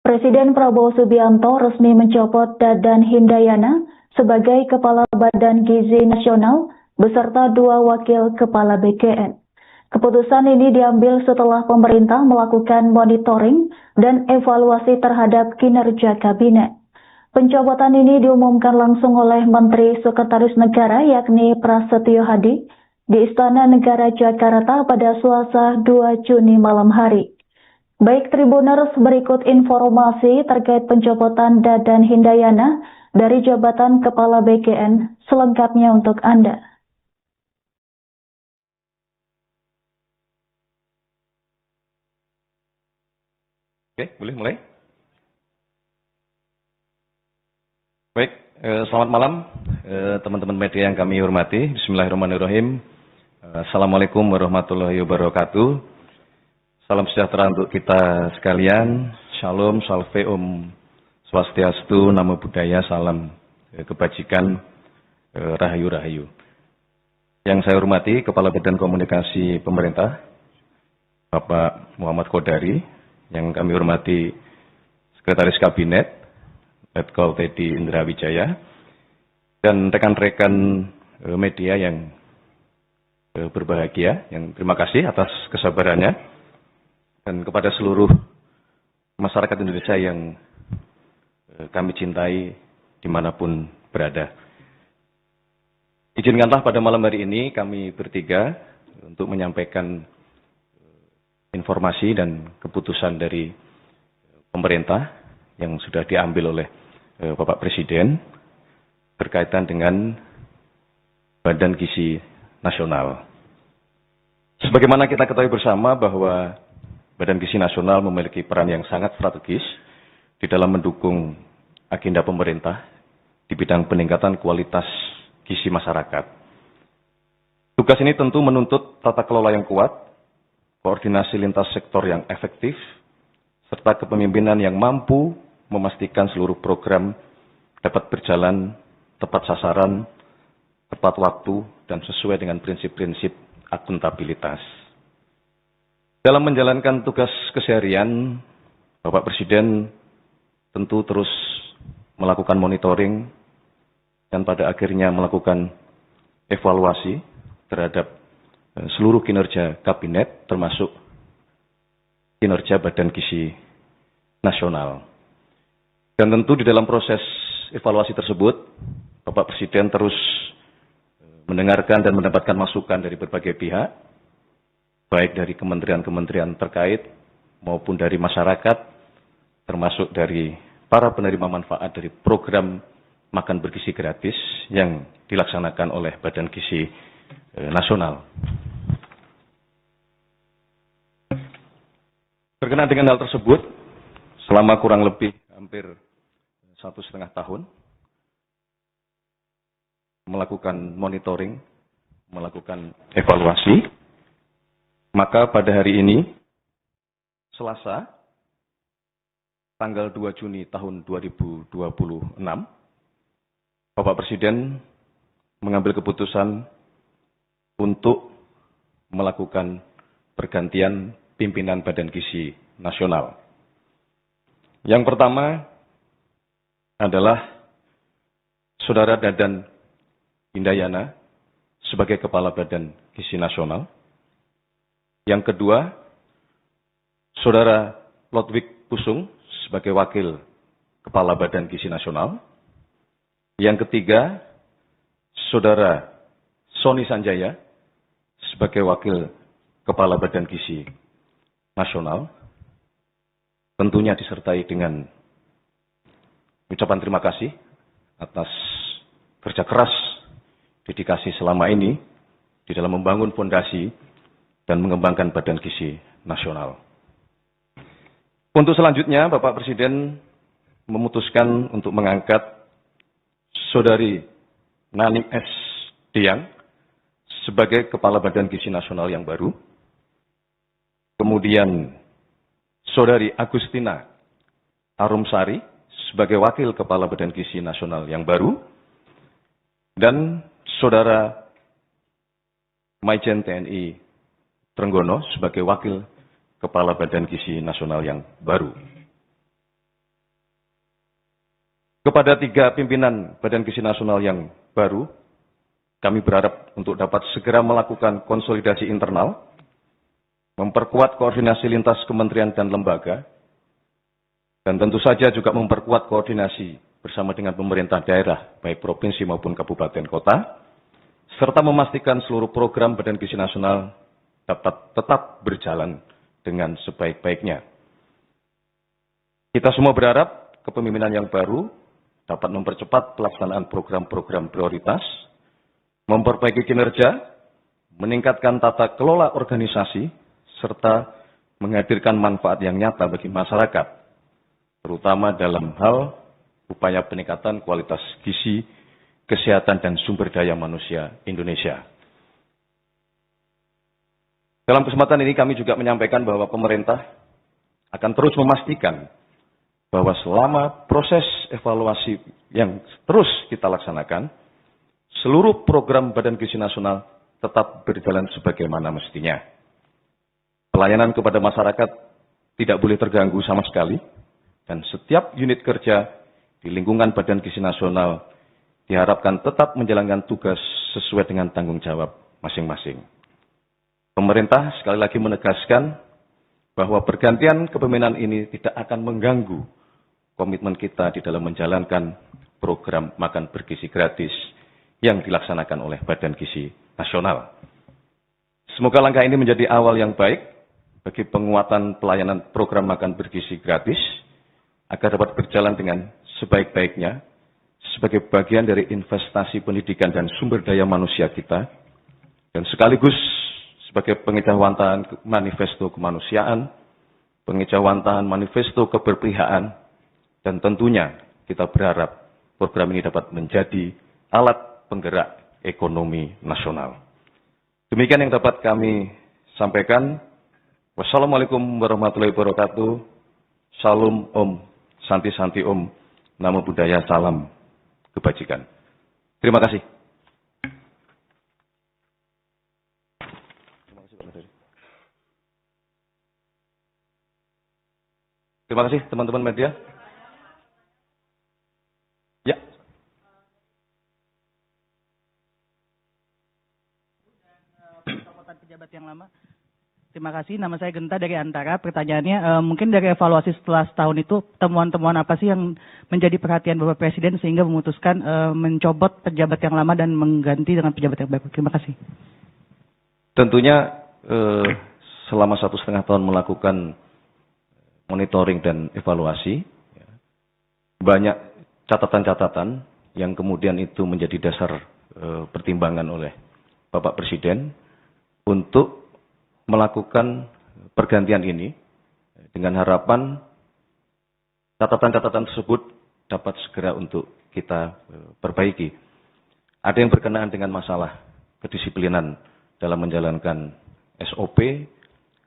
Presiden Prabowo Subianto resmi mencopot Dadan Hindayana sebagai Kepala Badan Gizi Nasional beserta 2 wakil Kepala BKN. Keputusan ini diambil setelah pemerintah melakukan monitoring dan evaluasi terhadap kinerja kabinet. Pencopotan ini diumumkan langsung oleh Menteri Sekretaris Negara yakni Prasetyo Hadi di Istana Negara Jakarta pada Selasa 2 Juni malam hari. Baik Tribuners, berikut informasi terkait pencopotan Dadan Hindayana dari jabatan Kepala BKN selengkapnya untuk Anda. Oke, boleh mulai? Baik, selamat malam teman-teman media yang kami hormati. Bismillahirrahmanirrahim. Assalamualaikum warahmatullahi wabarakatuh. Salam sejahtera untuk kita sekalian. Shalom, salve, om swastiastu, namo buddhaya, salam kebajikan, rahayu-rahayu. Yang saya hormati Kepala Badan Komunikasi Pemerintah, Bapak Muhammad Kodari. Yang kami hormati Sekretaris Kabinet, Letkol Teddy Indra Wijaya, dan rekan-rekan media yang berbahagia, yang terima kasih atas kesabarannya, dan kepada seluruh masyarakat Indonesia yang kami cintai dimanapun berada. Izinkanlah pada malam hari ini kami bertiga untuk menyampaikan informasi dan keputusan dari pemerintah yang sudah diambil oleh Bapak Presiden berkaitan dengan Badan Gizi Nasional. Sebagaimana kita ketahui bersama bahwa Badan Gizi Nasional memiliki peran yang sangat strategis di dalam mendukung agenda pemerintah di bidang peningkatan kualitas gizi masyarakat. Tugas ini tentu menuntut tata kelola yang kuat, koordinasi lintas sektor yang efektif, serta kepemimpinan yang mampu memastikan seluruh program dapat berjalan tepat sasaran, tepat waktu, dan sesuai dengan prinsip-prinsip akuntabilitas. Dalam menjalankan tugas keseharian, Bapak Presiden tentu terus melakukan monitoring dan pada akhirnya melakukan evaluasi terhadap seluruh kinerja kabinet termasuk kinerja Badan Gizi Nasional. Dan tentu di dalam proses evaluasi tersebut, Bapak Presiden terus mendengarkan dan mendapatkan masukan dari berbagai pihak, baik dari kementerian-kementerian terkait maupun dari masyarakat, termasuk dari para penerima manfaat dari program makan bergizi gratis yang dilaksanakan oleh Badan Gizi Nasional. Berkenaan dengan hal tersebut, selama kurang lebih hampir 1,5 tahun, melakukan monitoring, melakukan evaluasi, maka pada hari ini, Selasa, tanggal 2 Juni tahun 2026, Bapak Presiden mengambil keputusan untuk melakukan pergantian pimpinan Badan Gizi Nasional. Yang pertama adalah Saudara Dadan Hindayana sebagai Kepala Badan Gizi Nasional. Yang kedua, Saudara Lodwig Pusung sebagai Wakil Kepala Badan Gizi Nasional. Yang ketiga, Saudara Sony Sanjaya sebagai Wakil Kepala Badan Gizi Nasional, tentunya disertai dengan ucapan terima kasih atas kerja keras, dedikasi selama ini di dalam membangun fondasi dan mengembangkan Badan Gizi Nasional. Untuk selanjutnya, Bapak Presiden memutuskan untuk mengangkat Saudari Naning S. Diang sebagai Kepala Badan Gizi Nasional yang baru. Kemudian Saudari Agustina Arumsari sebagai Wakil Kepala Badan Gizi Nasional yang baru. Dan Saudara Maijen TNI Trenggono sebagai Wakil Kepala Badan Gizi Nasional yang baru. Kepada 3 pimpinan Badan Gizi Nasional yang baru, kami berharap untuk dapat segera melakukan konsolidasi internal, memperkuat koordinasi lintas kementerian dan lembaga, dan tentu saja juga memperkuat koordinasi bersama dengan pemerintah daerah, baik provinsi maupun kabupaten kota, serta memastikan seluruh program Badan Gizi Nasional dapat tetap berjalan dengan sebaik-baiknya. Kita semua berharap kepemimpinan yang baru dapat mempercepat pelaksanaan program-program prioritas, memperbaiki kinerja, meningkatkan tata kelola organisasi, serta menghadirkan manfaat yang nyata bagi masyarakat, terutama dalam hal upaya peningkatan kualitas gizi, kesehatan, dan sumber daya manusia Indonesia. Dalam kesempatan ini kami juga menyampaikan bahwa pemerintah akan terus memastikan bahwa selama proses evaluasi yang terus kita laksanakan, seluruh program Badan Gizi Nasional tetap berjalan sebagaimana mestinya. Pelayanan kepada masyarakat tidak boleh terganggu sama sekali, dan setiap unit kerja di lingkungan Badan Gizi Nasional diharapkan tetap menjalankan tugas sesuai dengan tanggung jawab masing-masing. Pemerintah sekali lagi menegaskan bahwa pergantian kepemimpinan ini tidak akan mengganggu komitmen kita di dalam menjalankan program makan bergizi gratis yang dilaksanakan oleh Badan Gizi Nasional. Semoga langkah ini menjadi awal yang baik bagi penguatan pelayanan program makan bergizi gratis agar dapat berjalan dengan sebaik-baiknya sebagai bagian dari investasi pendidikan dan sumber daya manusia kita, dan sekaligus sebagai pengejauhantahan manifesto kemanusiaan, pengejauhantahan manifesto keberpihakan, dan tentunya kita berharap program ini dapat menjadi alat penggerak ekonomi nasional. Demikian yang dapat kami sampaikan. Wassalamualaikum warahmatullahi wabarakatuh. Salam Om, Santi Om, Namo Buddhaya, salam kebajikan. Terima kasih. Terima kasih teman-teman media. Ya. Pejabat yang lama. Terima kasih. Nama saya Genta dari Antara. Pertanyaannya, mungkin dari evaluasi setelah setahun itu, temuan-temuan apa sih yang menjadi perhatian Bapak Presiden sehingga memutuskan mencopot pejabat yang lama dan mengganti dengan pejabat yang baru? Terima kasih. Tentunya selama 1,5 tahun melakukan monitoring dan evaluasi, banyak catatan-catatan yang kemudian itu menjadi dasar pertimbangan oleh Bapak Presiden untuk melakukan pergantian ini dengan harapan catatan-catatan tersebut dapat segera untuk kita perbaiki. Ada yang berkenaan dengan masalah kedisiplinan dalam menjalankan SOP,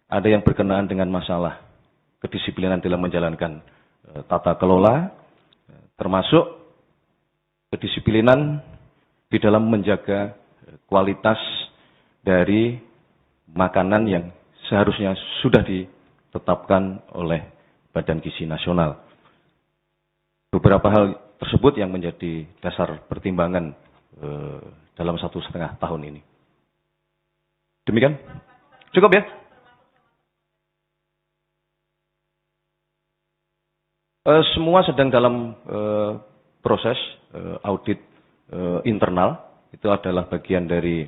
ada yang berkenaan dengan masalah kedisiplinan dalam menjalankan tata kelola, termasuk kedisiplinan di dalam menjaga kualitas dari makanan yang seharusnya sudah ditetapkan oleh Badan Gizi Nasional. Beberapa hal tersebut yang menjadi dasar pertimbangan dalam 1,5 tahun ini. Demikian? Cukup ya? Semua sedang dalam proses audit internal. Itu adalah bagian dari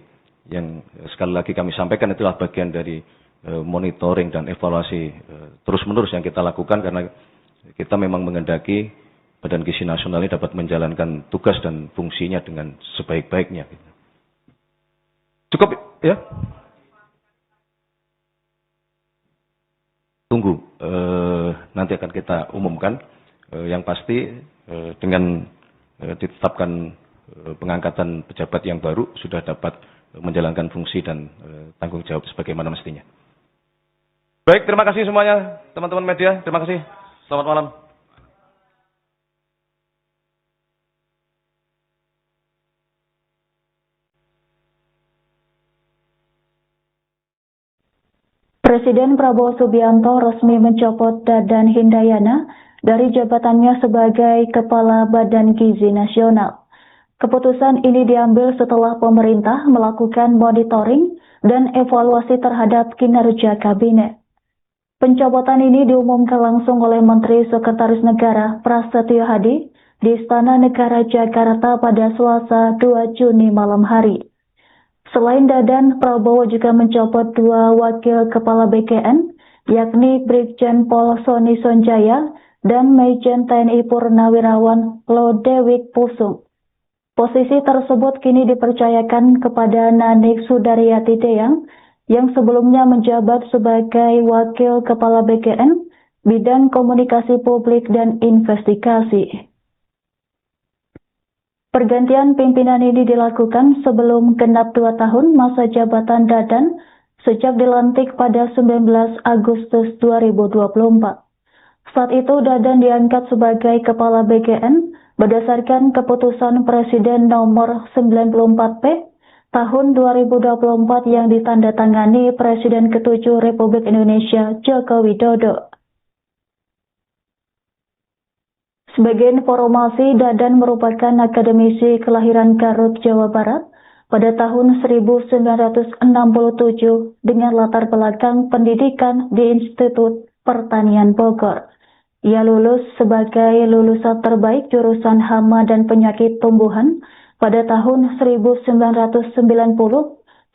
yang sekali lagi kami sampaikan, itulah bagian dari monitoring dan evaluasi terus-menerus yang kita lakukan, karena kita memang menghendaki Badan Gizi Nasional ini dapat menjalankan tugas dan fungsinya dengan sebaik-baiknya. Cukup ya? Tunggu, nanti akan kita umumkan. Yang pasti dengan ditetapkan pengangkatan pejabat yang baru sudah dapat menjalankan fungsi dan tanggung jawab sebagaimana mestinya. Baik, terima kasih semuanya teman-teman media. Terima kasih. Selamat malam. Presiden Prabowo Subianto resmi mencopot Dadan Hindayana dari jabatannya sebagai Kepala Badan Gizi Nasional. Keputusan ini diambil setelah pemerintah melakukan monitoring dan evaluasi terhadap kinerja kabinet. Pencopotan ini diumumkan langsung oleh Menteri Sekretaris Negara Prasetyo Hadi di Istana Negara Jakarta pada Selasa 2 Juni malam hari. Selain Dadan, Prabowo juga mencopot 2 wakil kepala BKN, yakni Brigjen Pol Sony Sonjaya dan Majen TNI Purnawirawan Lodewijk Pusung. Posisi tersebut kini dipercayakan kepada Nanik Sudaryati Deyang yang sebelumnya menjabat sebagai Wakil Kepala BKN Bidang Komunikasi Publik dan Investigasi. Pergantian pimpinan ini dilakukan sebelum genap 2 tahun masa jabatan Dadan sejak dilantik pada 19 Agustus 2024. Saat itu Dadan diangkat sebagai Kepala BKN berdasarkan keputusan Presiden nomor 94P tahun 2024 yang ditandatangani Presiden ke-7 Republik Indonesia Joko Widodo. Sebagai informasi, Dadan merupakan akademisi kelahiran Garut, Jawa Barat pada tahun 1967 dengan latar belakang pendidikan di Institut Pertanian Bogor. Ia lulus sebagai lulusan terbaik jurusan Hama dan Penyakit Tumbuhan pada tahun 1990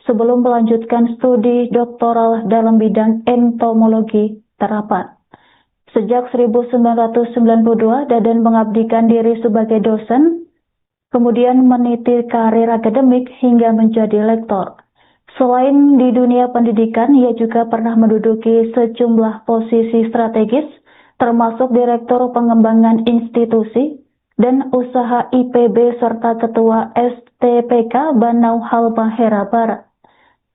sebelum melanjutkan studi doktoral dalam bidang entomologi terapan. Sejak 1992, Dadan mengabdikan diri sebagai dosen, kemudian meniti karir akademik hingga menjadi lektor. Selain di dunia pendidikan, ia juga pernah menduduki sejumlah posisi strategis, termasuk Direktur Pengembangan Institusi dan Usaha IPB serta Ketua STPK Banau Halmahera Barat.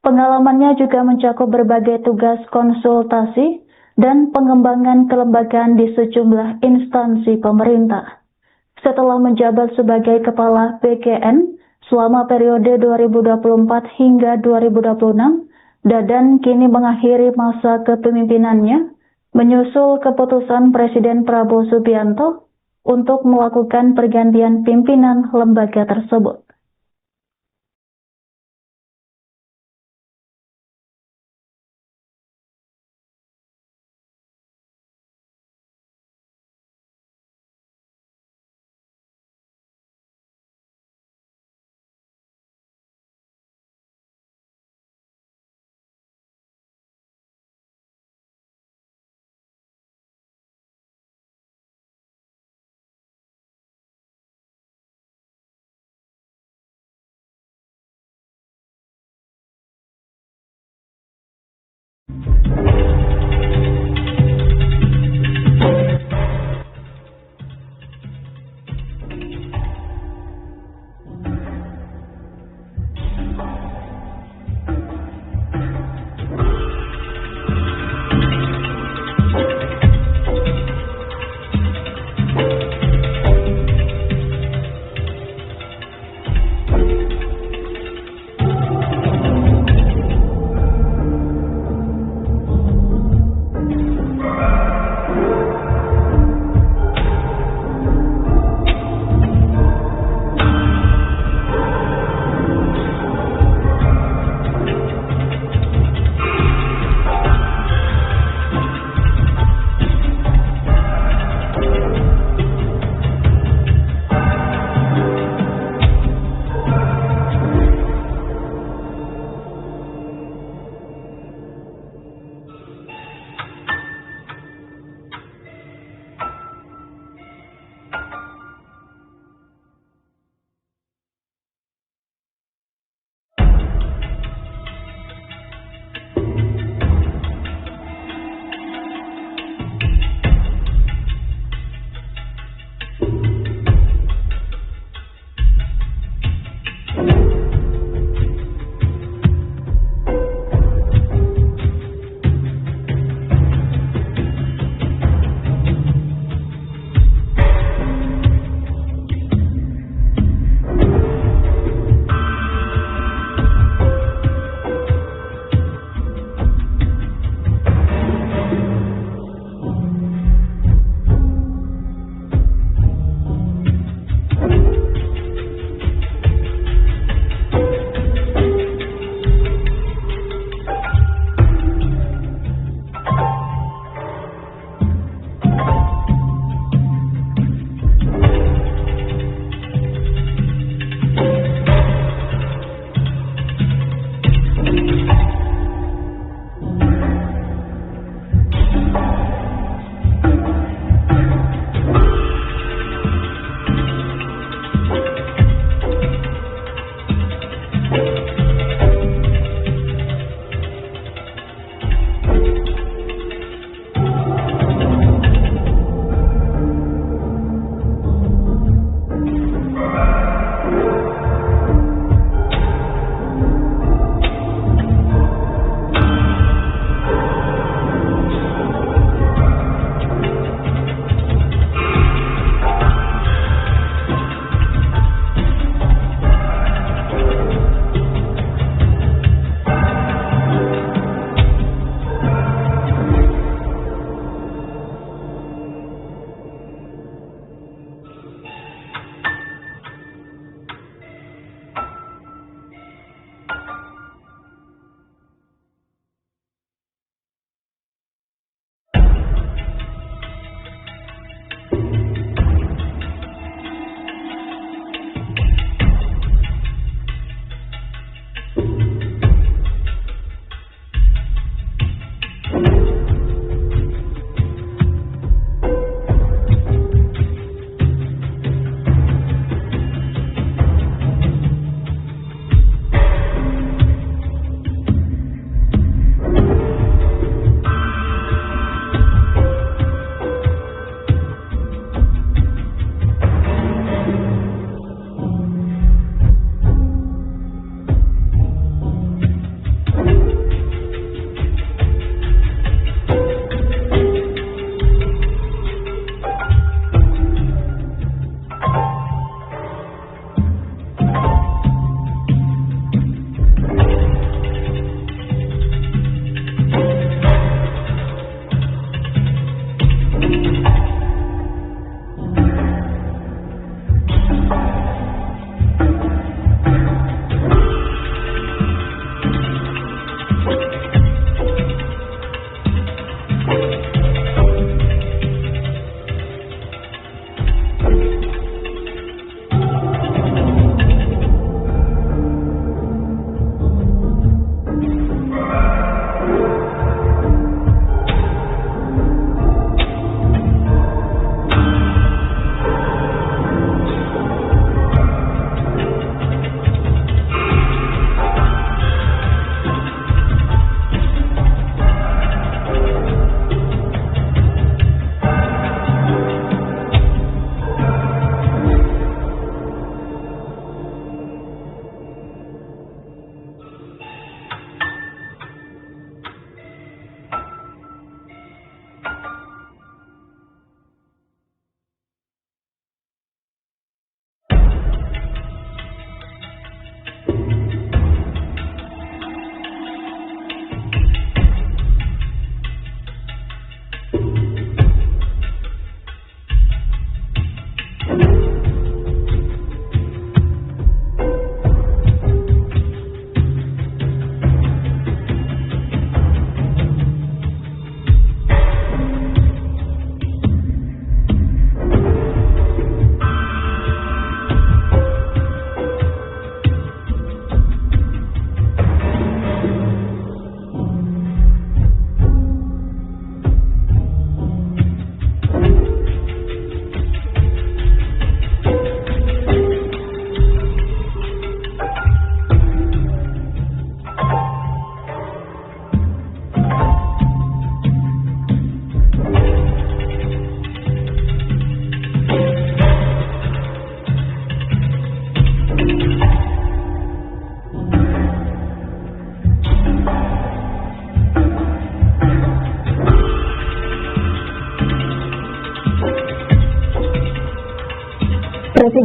Pengalamannya juga mencakup berbagai tugas konsultasi dan pengembangan kelembagaan di sejumlah instansi pemerintah. Setelah menjabat sebagai Kepala BKN selama periode 2024 hingga 2026, Dadan kini mengakhiri masa kepemimpinannya menyusul keputusan Presiden Prabowo Subianto untuk melakukan pergantian pimpinan lembaga tersebut.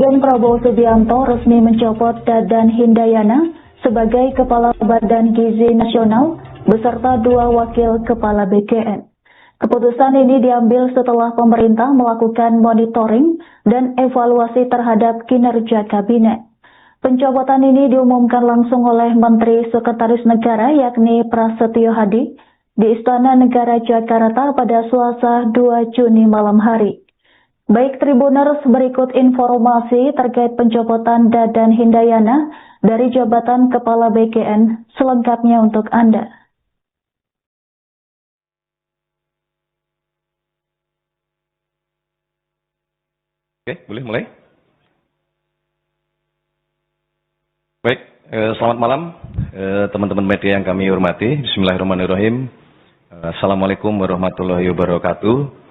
Presiden Prabowo Subianto resmi mencopot Dadan Hindayana sebagai Kepala Badan Gizi Nasional beserta 2 wakil Kepala BKN. Keputusan ini diambil setelah pemerintah melakukan monitoring dan evaluasi terhadap kinerja kabinet. Pencopotan ini diumumkan langsung oleh Menteri Sekretaris Negara yakni Prasetyo Hadi di Istana Negara Jakarta pada Selasa 2 Juni malam hari. Baik Tribuners, berikut informasi terkait pencopotan Dadan Hindayana dari jabatan Kepala BKN selengkapnya untuk Anda. Oke, boleh mulai? Baik, selamat malam teman-teman media yang kami hormati. Bismillahirrahmanirrahim. Assalamualaikum warahmatullahi wabarakatuh.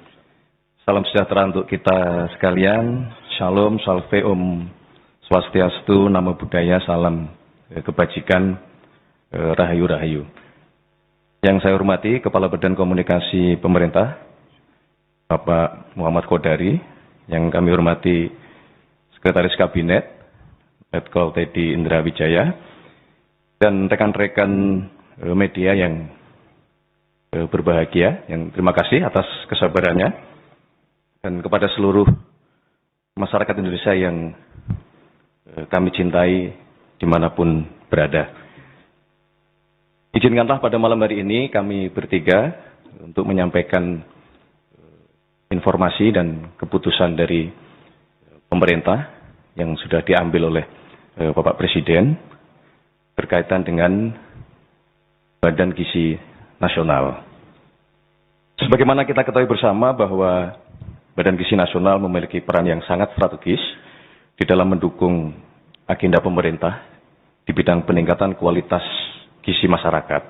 Salam sejahtera untuk kita sekalian. Shalom, salve, om swastiastu, namo buddhaya, salam kebajikan, rahayu-rahayu. Yang saya hormati Kepala Badan Komunikasi Pemerintah, Bapak Muhammad Kodari. Yang kami hormati Sekretaris Kabinet, Letkol Teddy Indra Wijaya, dan rekan-rekan media yang berbahagia, yang terima kasih atas kesabarannya. Dan kepada seluruh masyarakat Indonesia yang kami cintai dimanapun berada. Izinkanlah pada malam hari ini kami bertiga untuk menyampaikan informasi dan keputusan dari pemerintah yang sudah diambil oleh Bapak Presiden berkaitan dengan Badan Gizi Nasional. Sebagaimana kita ketahui bersama bahwa Badan Gizi Nasional memiliki peran yang sangat strategis di dalam mendukung agenda pemerintah di bidang peningkatan kualitas gizi masyarakat.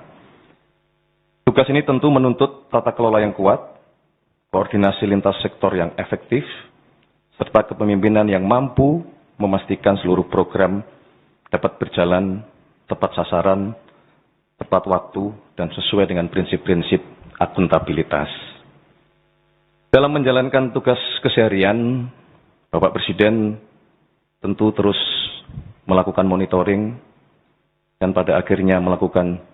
Tugas ini tentu menuntut tata kelola yang kuat, koordinasi lintas sektor yang efektif, serta kepemimpinan yang mampu memastikan seluruh program dapat berjalan tepat sasaran, tepat waktu, dan sesuai dengan prinsip-prinsip akuntabilitas. Dalam menjalankan tugas keseharian, Bapak Presiden tentu terus melakukan monitoring dan pada akhirnya melakukan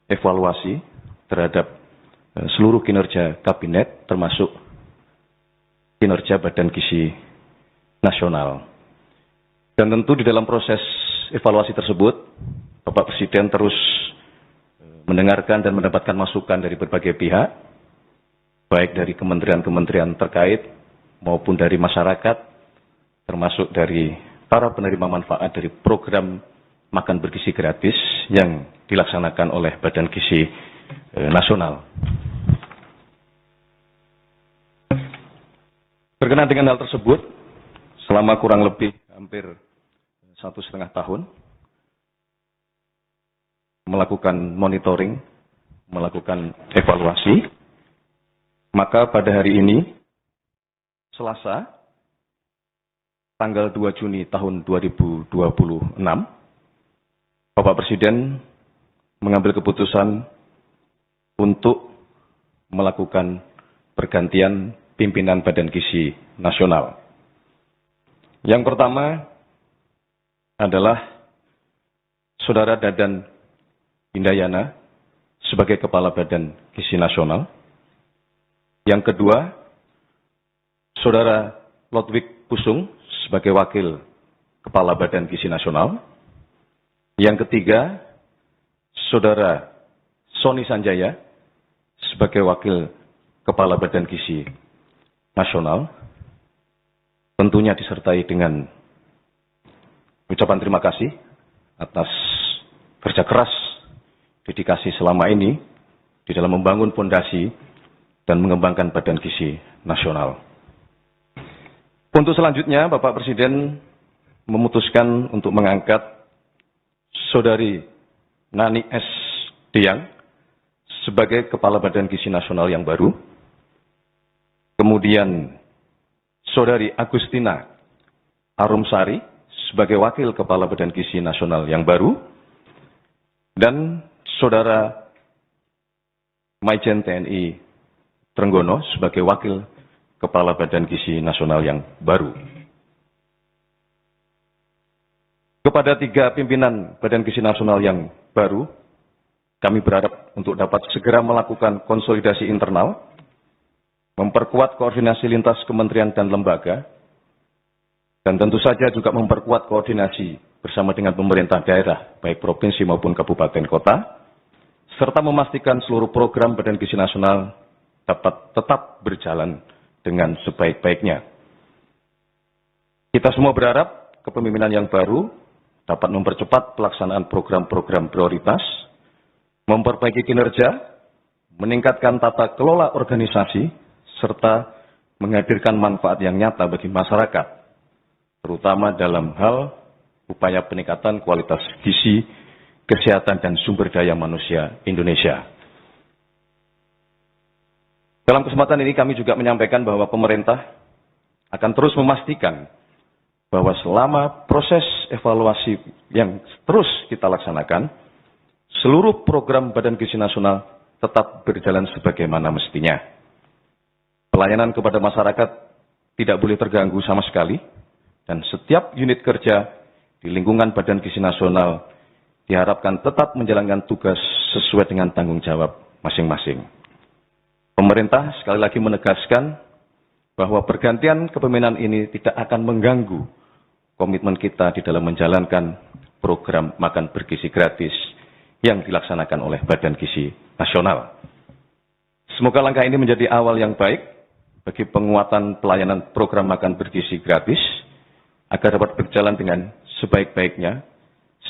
evaluasi terhadap seluruh kinerja kabinet termasuk kinerja Badan Gizi Nasional. Dan tentu di dalam proses evaluasi tersebut, Bapak Presiden terus mendengarkan dan mendapatkan masukan dari berbagai pihak, baik dari kementerian-kementerian terkait maupun dari masyarakat, termasuk dari para penerima manfaat dari program makan bergizi gratis yang dilaksanakan oleh Badan Gizi Nasional. Berkenaan dengan hal tersebut, selama kurang lebih hampir 1,5 tahun, melakukan monitoring, melakukan evaluasi, maka pada hari ini, Selasa, tanggal 2 Juni tahun 2026, Bapak Presiden mengambil keputusan untuk melakukan pergantian pimpinan Badan Gizi Nasional. Yang pertama adalah Saudara Dadan Hindayana sebagai Kepala Badan Gizi Nasional. Yang kedua, Saudara Lodwig Kusung sebagai Wakil Kepala Badan Gizi Nasional. Yang ketiga, Saudara Sony Sanjaya sebagai Wakil Kepala Badan Gizi Nasional. Tentunya disertai dengan ucapan terima kasih atas kerja keras, dedikasi selama ini di dalam membangun fondasi dan mengembangkan Badan Gizi Nasional. Untuk selanjutnya, Bapak Presiden memutuskan untuk mengangkat Saudari Nani S. Diang sebagai Kepala Badan Gizi Nasional yang baru. Kemudian Saudari Agustina Arumsari sebagai Wakil Kepala Badan Gizi Nasional yang baru. Dan Saudara Maijen TNI Trenggono sebagai Wakil Kepala Badan Gizi Nasional yang baru. Kepada 3 pimpinan Badan Gizi Nasional yang baru, kami berharap untuk dapat segera melakukan konsolidasi internal, memperkuat koordinasi lintas kementerian dan lembaga, dan tentu saja juga memperkuat koordinasi bersama dengan pemerintah daerah, baik provinsi maupun kabupaten kota, serta memastikan seluruh program Badan Gizi Nasional dapat tetap berjalan dengan sebaik-baiknya. Kita semua berharap kepemimpinan yang baru dapat mempercepat pelaksanaan program-program prioritas, memperbaiki kinerja, meningkatkan tata kelola organisasi, serta menghadirkan manfaat yang nyata bagi masyarakat, terutama dalam hal upaya peningkatan kualitas gizi, kesehatan, dan sumber daya manusia Indonesia. Dalam kesempatan ini kami juga menyampaikan bahwa pemerintah akan terus memastikan bahwa selama proses evaluasi yang terus kita laksanakan, seluruh program Badan Gizi Nasional tetap berjalan sebagaimana mestinya. Pelayanan kepada masyarakat tidak boleh terganggu sama sekali, dan setiap unit kerja di lingkungan Badan Gizi Nasional diharapkan tetap menjalankan tugas sesuai dengan tanggung jawab masing-masing. Pemerintah sekali lagi menegaskan bahwa pergantian kepemimpinan ini tidak akan mengganggu komitmen kita di dalam menjalankan program makan bergizi gratis yang dilaksanakan oleh Badan Gizi Nasional. Semoga langkah ini menjadi awal yang baik bagi penguatan pelayanan program makan bergizi gratis agar dapat berjalan dengan sebaik-baiknya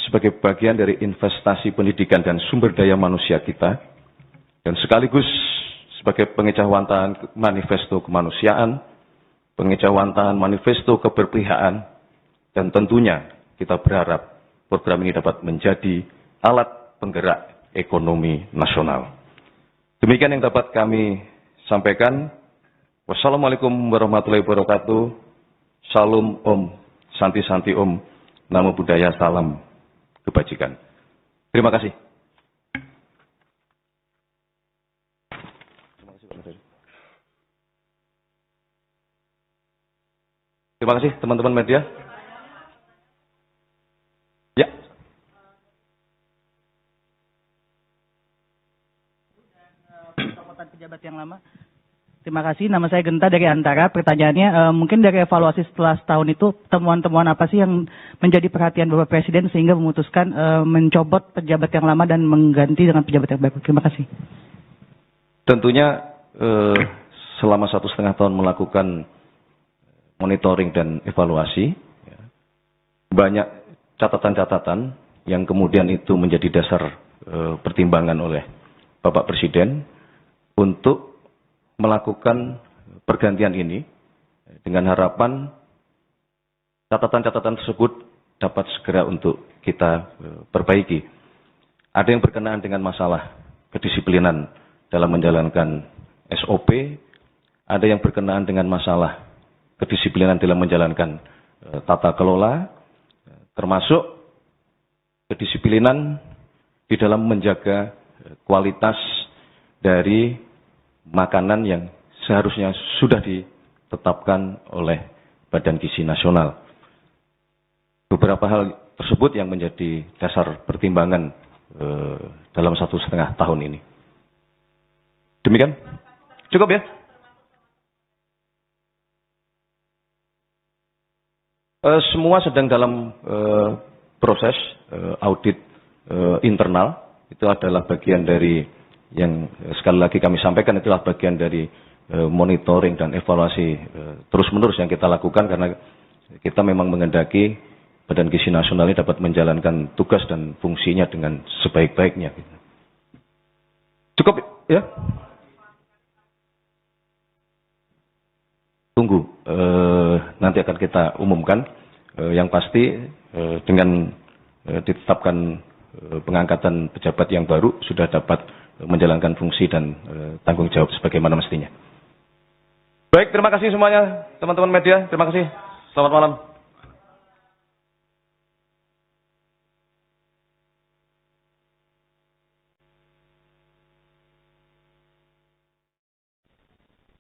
sebagai bagian dari investasi pendidikan dan sumber daya manusia kita, dan sekaligus sebagai pengejawantahan manifesto kemanusiaan, pengejawantahan manifesto keberpihakan, dan tentunya kita berharap program ini dapat menjadi alat penggerak ekonomi nasional. Demikian yang dapat kami sampaikan. Wassalamualaikum warahmatullahi wabarakatuh. Salam Om, Santi Om, Namo Buddhaya, salam kebajikan. Terima kasih. Terima kasih teman-teman media. Ya. Pejabat yang lama. Terima kasih. Nama saya Genta dari Antara. Pertanyaannya, mungkin dari evaluasi setelah setahun itu, temuan-temuan apa sih yang menjadi perhatian Bapak Presiden sehingga memutuskan mencopot pejabat yang lama dan mengganti dengan pejabat yang baru? Terima kasih. Tentunya selama 1,5 tahun melakukan monitoring dan evaluasi, banyak catatan-catatan yang kemudian itu menjadi dasar pertimbangan oleh Bapak Presiden untuk melakukan pergantian ini dengan harapan catatan-catatan tersebut dapat segera untuk kita perbaiki. Ada yang berkenaan dengan masalah kedisiplinan dalam menjalankan SOP, ada yang berkenaan dengan masalah kedisiplinan dalam menjalankan tata kelola, termasuk kedisiplinan di dalam menjaga kualitas dari makanan yang seharusnya sudah ditetapkan oleh Badan Gizi Nasional. Beberapa hal tersebut yang menjadi dasar pertimbangan dalam 1,5 tahun ini. Demikian? Cukup ya? Semua sedang dalam proses audit internal. Itu adalah bagian dari yang sekali lagi kami sampaikan, itulah bagian dari monitoring dan evaluasi terus-menerus yang kita lakukan, karena kita memang menghendaki Badan Gizi Nasional ini dapat menjalankan tugas dan fungsinya dengan sebaik-baiknya. Cukup ya? Tunggu, nanti akan kita umumkan. Yang pasti dengan ditetapkan pengangkatan pejabat yang baru sudah dapat menjalankan fungsi dan tanggung jawab sebagaimana mestinya. Baik, terima kasih semuanya teman-teman media. Terima kasih. Selamat malam.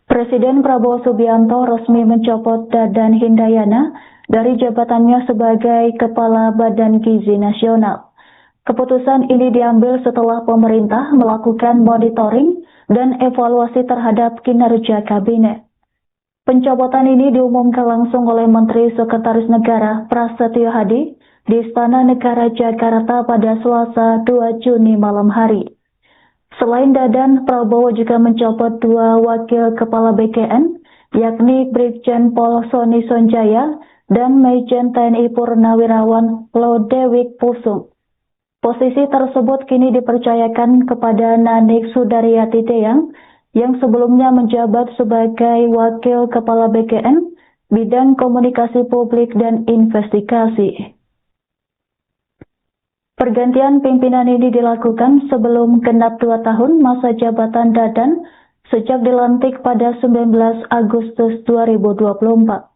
Presiden Prabowo Subianto resmi mencopot Dadan Hindayana dari jabatannya sebagai Kepala Badan Gizi Nasional. Keputusan ini diambil setelah pemerintah melakukan monitoring dan evaluasi terhadap kinerja kabinet. Pencopotan ini diumumkan langsung oleh Menteri Sekretaris Negara Prasetyo Hadi di Istana Negara Jakarta pada Selasa 2 Juni malam hari. Selain Dadan, Prabowo juga mencopot 2 wakil kepala BKN, yakni Brigjen Pol Sony Sonjaya dan Majen TNI Purnawirawan Lodewijk Pusung. Posisi tersebut kini dipercayakan kepada Nanik Sudaryati Teyang yang sebelumnya menjabat sebagai Wakil Kepala BKN Bidang Komunikasi Publik dan Investigasi. Pergantian pimpinan ini dilakukan sebelum genap 2 tahun masa jabatan Dadan sejak dilantik pada 19 Agustus 2024.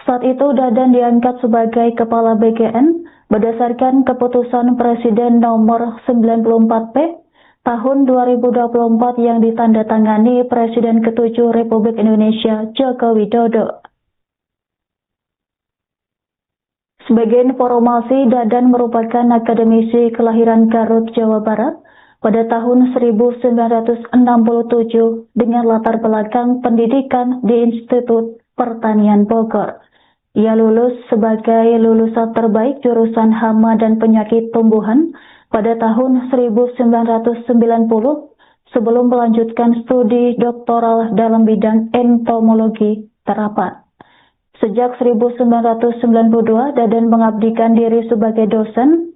Saat itu Dadan diangkat sebagai Kepala BKN berdasarkan keputusan Presiden nomor 94P tahun 2024 yang ditandatangani Presiden ke-7 Republik Indonesia Joko Widodo. Sebagai informasi, Dadan merupakan akademisi kelahiran Garut, Jawa Barat pada tahun 1967 dengan latar belakang pendidikan di Institut Pertanian Bogor. Ia lulus sebagai lulusan terbaik jurusan Hama dan Penyakit Tumbuhan pada tahun 1990 sebelum melanjutkan studi doktoral dalam bidang entomologi terapan. Sejak 1992, Dadan mengabdikan diri sebagai dosen,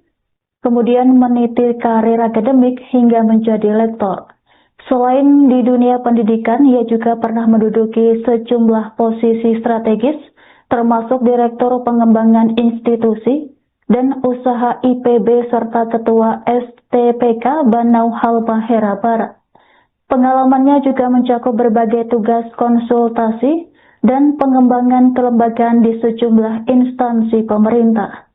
kemudian meniti karir akademik hingga menjadi lektor. Selain di dunia pendidikan, ia juga pernah menduduki sejumlah posisi strategis, termasuk Direktur Pengembangan Institusi dan Usaha IPB serta Ketua STPK Banau Halmahera Barat. Pengalamannya juga mencakup berbagai tugas konsultasi dan pengembangan kelembagaan di sejumlah instansi pemerintah.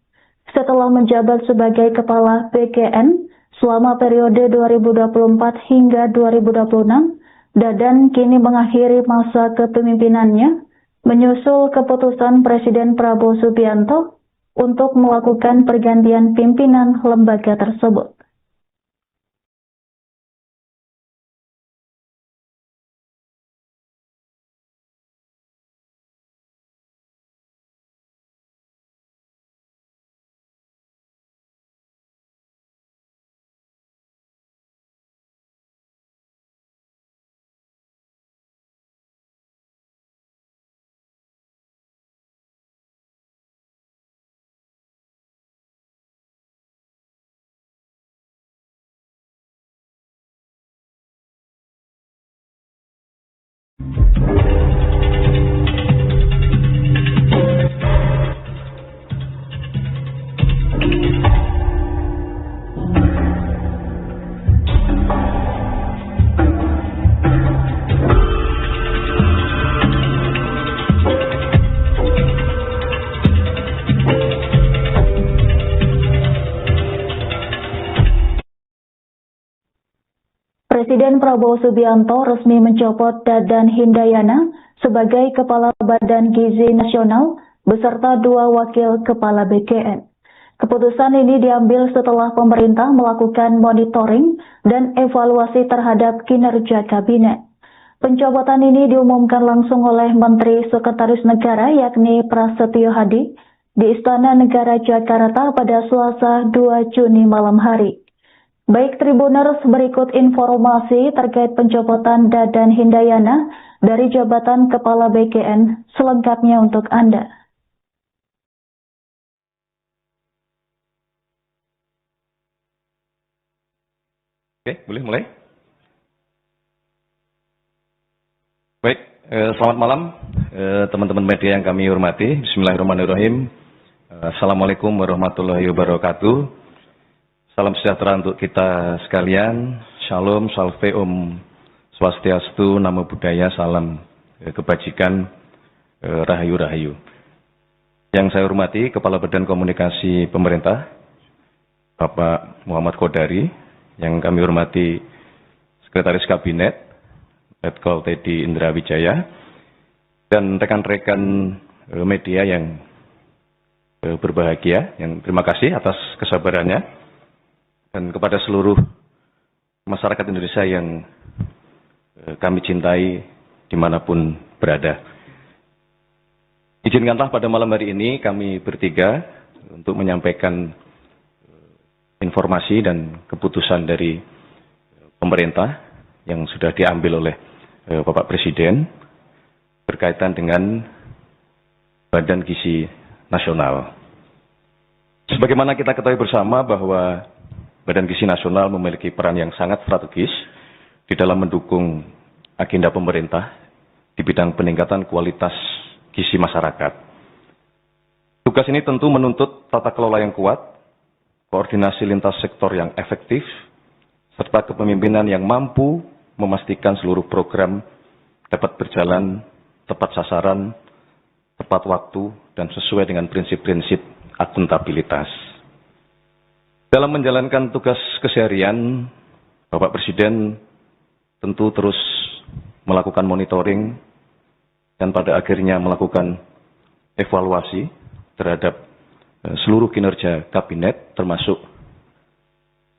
Setelah menjabat sebagai Kepala BKN selama periode 2024 hingga 2026, Dadan kini mengakhiri masa kepemimpinannya menyusul keputusan Presiden Prabowo Subianto untuk melakukan pergantian pimpinan lembaga tersebut. Presiden Prabowo Subianto resmi mencopot Dadan Hindayana sebagai Kepala Badan Gizi Nasional beserta 2 wakil Kepala BKN. Keputusan ini diambil setelah pemerintah melakukan monitoring dan evaluasi terhadap kinerja kabinet. Pencopotan ini diumumkan langsung oleh Menteri Sekretaris Negara yakni Prasetyo Hadi di Istana Negara Jakarta pada Selasa 2 Juni malam hari. Baik Tribuners, berikut informasi terkait pencopotan Dadan Hindayana dari jabatan Kepala BKN selengkapnya untuk Anda. Oke, boleh mulai? Baik, selamat malam teman-teman media yang kami hormati. Bismillahirrahmanirrahim. Assalamualaikum warahmatullahi wabarakatuh. Salam sejahtera untuk kita sekalian. Shalom, salve, om swastiastu, namo buddhaya, salam kebajikan, rahayu-rahayu. Yang saya hormati Kepala Badan Komunikasi Pemerintah, Bapak Muhammad Kodari. Yang kami hormati Sekretaris Kabinet, Letkol Teddy Indra Wijaya, dan rekan-rekan media yang berbahagia, yang terima kasih atas kesabarannya, dan kepada seluruh masyarakat Indonesia yang kami cintai dimanapun berada. Izinkanlah pada malam hari ini kami bertiga untuk menyampaikan informasi dan keputusan dari pemerintah yang sudah diambil oleh Bapak Presiden berkaitan dengan Badan Gizi Nasional. Sebagaimana kita ketahui bersama bahwa Badan Gizi Nasional memiliki peran yang sangat strategis di dalam mendukung agenda pemerintah di bidang peningkatan kualitas gizi masyarakat. Tugas ini tentu menuntut tata kelola yang kuat, koordinasi lintas sektor yang efektif, serta kepemimpinan yang mampu memastikan seluruh program dapat berjalan tepat sasaran, tepat waktu, dan sesuai dengan prinsip-prinsip akuntabilitas. Dalam menjalankan tugas keseharian, Bapak Presiden tentu terus melakukan monitoring dan pada akhirnya melakukan evaluasi terhadap seluruh kinerja kabinet termasuk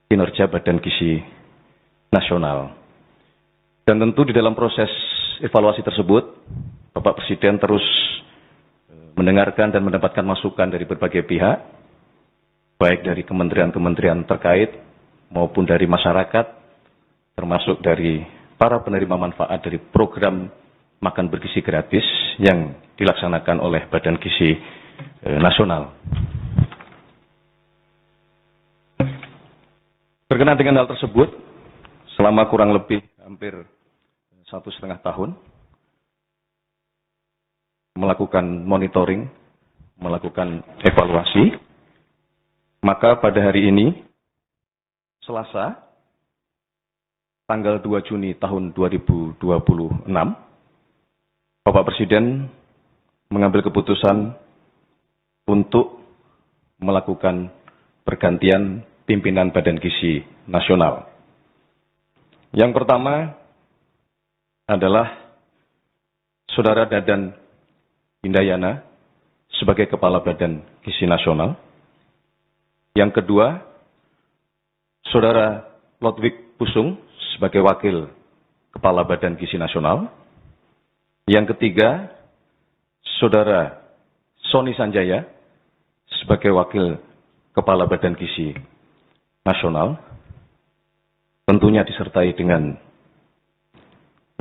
kinerja Badan Gizi Nasional. Dan tentu di dalam proses evaluasi tersebut, Bapak Presiden terus mendengarkan dan mendapatkan masukan dari berbagai pihak, baik dari kementerian-kementerian terkait maupun dari masyarakat, termasuk dari para penerima manfaat dari program makan bergizi gratis yang dilaksanakan oleh Badan Gizi Nasional. Berkenaan dengan hal tersebut, selama kurang lebih hampir 1,5 tahun, melakukan monitoring, melakukan evaluasi, maka pada hari ini, Selasa, tanggal 2 Juni tahun 2026, Bapak Presiden mengambil keputusan untuk melakukan pergantian pimpinan Badan Gizi Nasional. Yang pertama adalah Saudara Dadan Hindayana sebagai Kepala Badan Gizi Nasional. Yang kedua, Saudara Lodwig Pusung sebagai Wakil Kepala Badan Gizi Nasional. Yang ketiga, Saudara Sony Sanjaya sebagai Wakil Kepala Badan Gizi Nasional, tentunya disertai dengan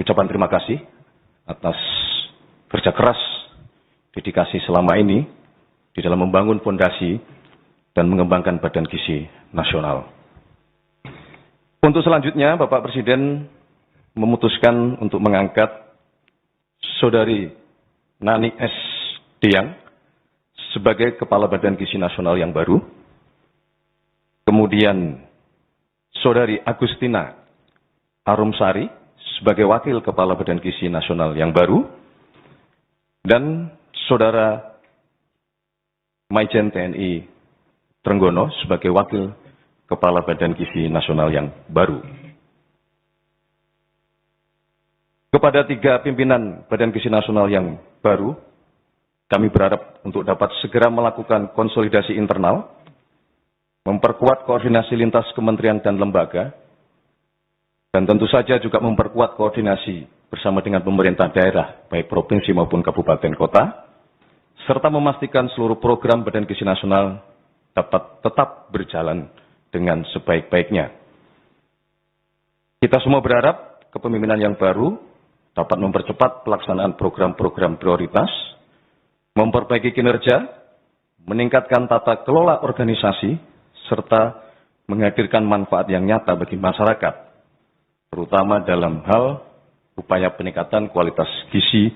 ucapan terima kasih atas kerja keras, dedikasi selama ini di dalam membangun fondasi dan mengembangkan Badan Gizi Nasional. Untuk selanjutnya, Bapak Presiden memutuskan untuk mengangkat Saudari Nani S. Diang sebagai Kepala Badan Gizi Nasional yang baru. Kemudian Saudari Agustina Arumsari sebagai Wakil Kepala Badan Gizi Nasional yang baru. Dan Saudara Maijen TNI Trenggono sebagai Wakil Kepala Badan Gizi Nasional yang baru. Kepada 3 pimpinan Badan Gizi Nasional yang baru, kami berharap untuk dapat segera melakukan konsolidasi internal, memperkuat koordinasi lintas kementerian dan lembaga, dan tentu saja juga memperkuat koordinasi bersama dengan pemerintah daerah, baik provinsi maupun kabupaten kota, serta memastikan seluruh program Badan Gizi Nasional dapat tetap berjalan dengan sebaik-baiknya. Kita semua berharap kepemimpinan yang baru dapat mempercepat pelaksanaan program-program prioritas, memperbaiki kinerja, meningkatkan tata kelola organisasi, serta menghadirkan manfaat yang nyata bagi masyarakat, terutama dalam hal upaya peningkatan kualitas gizi,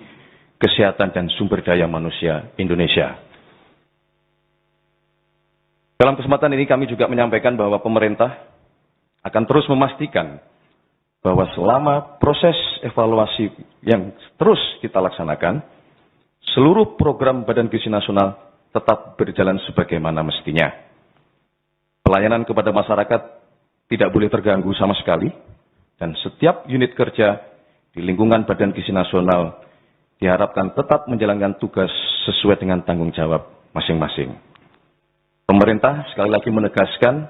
kesehatan, dan sumber daya manusia Indonesia. Dalam kesempatan ini kami juga menyampaikan bahwa pemerintah akan terus memastikan bahwa selama proses evaluasi yang terus kita laksanakan, seluruh program Badan Gizi Nasional tetap berjalan sebagaimana mestinya. Pelayanan kepada masyarakat tidak boleh terganggu sama sekali, dan setiap unit kerja di lingkungan Badan Gizi Nasional diharapkan tetap menjalankan tugas sesuai dengan tanggung jawab masing-masing. Pemerintah sekali lagi menegaskan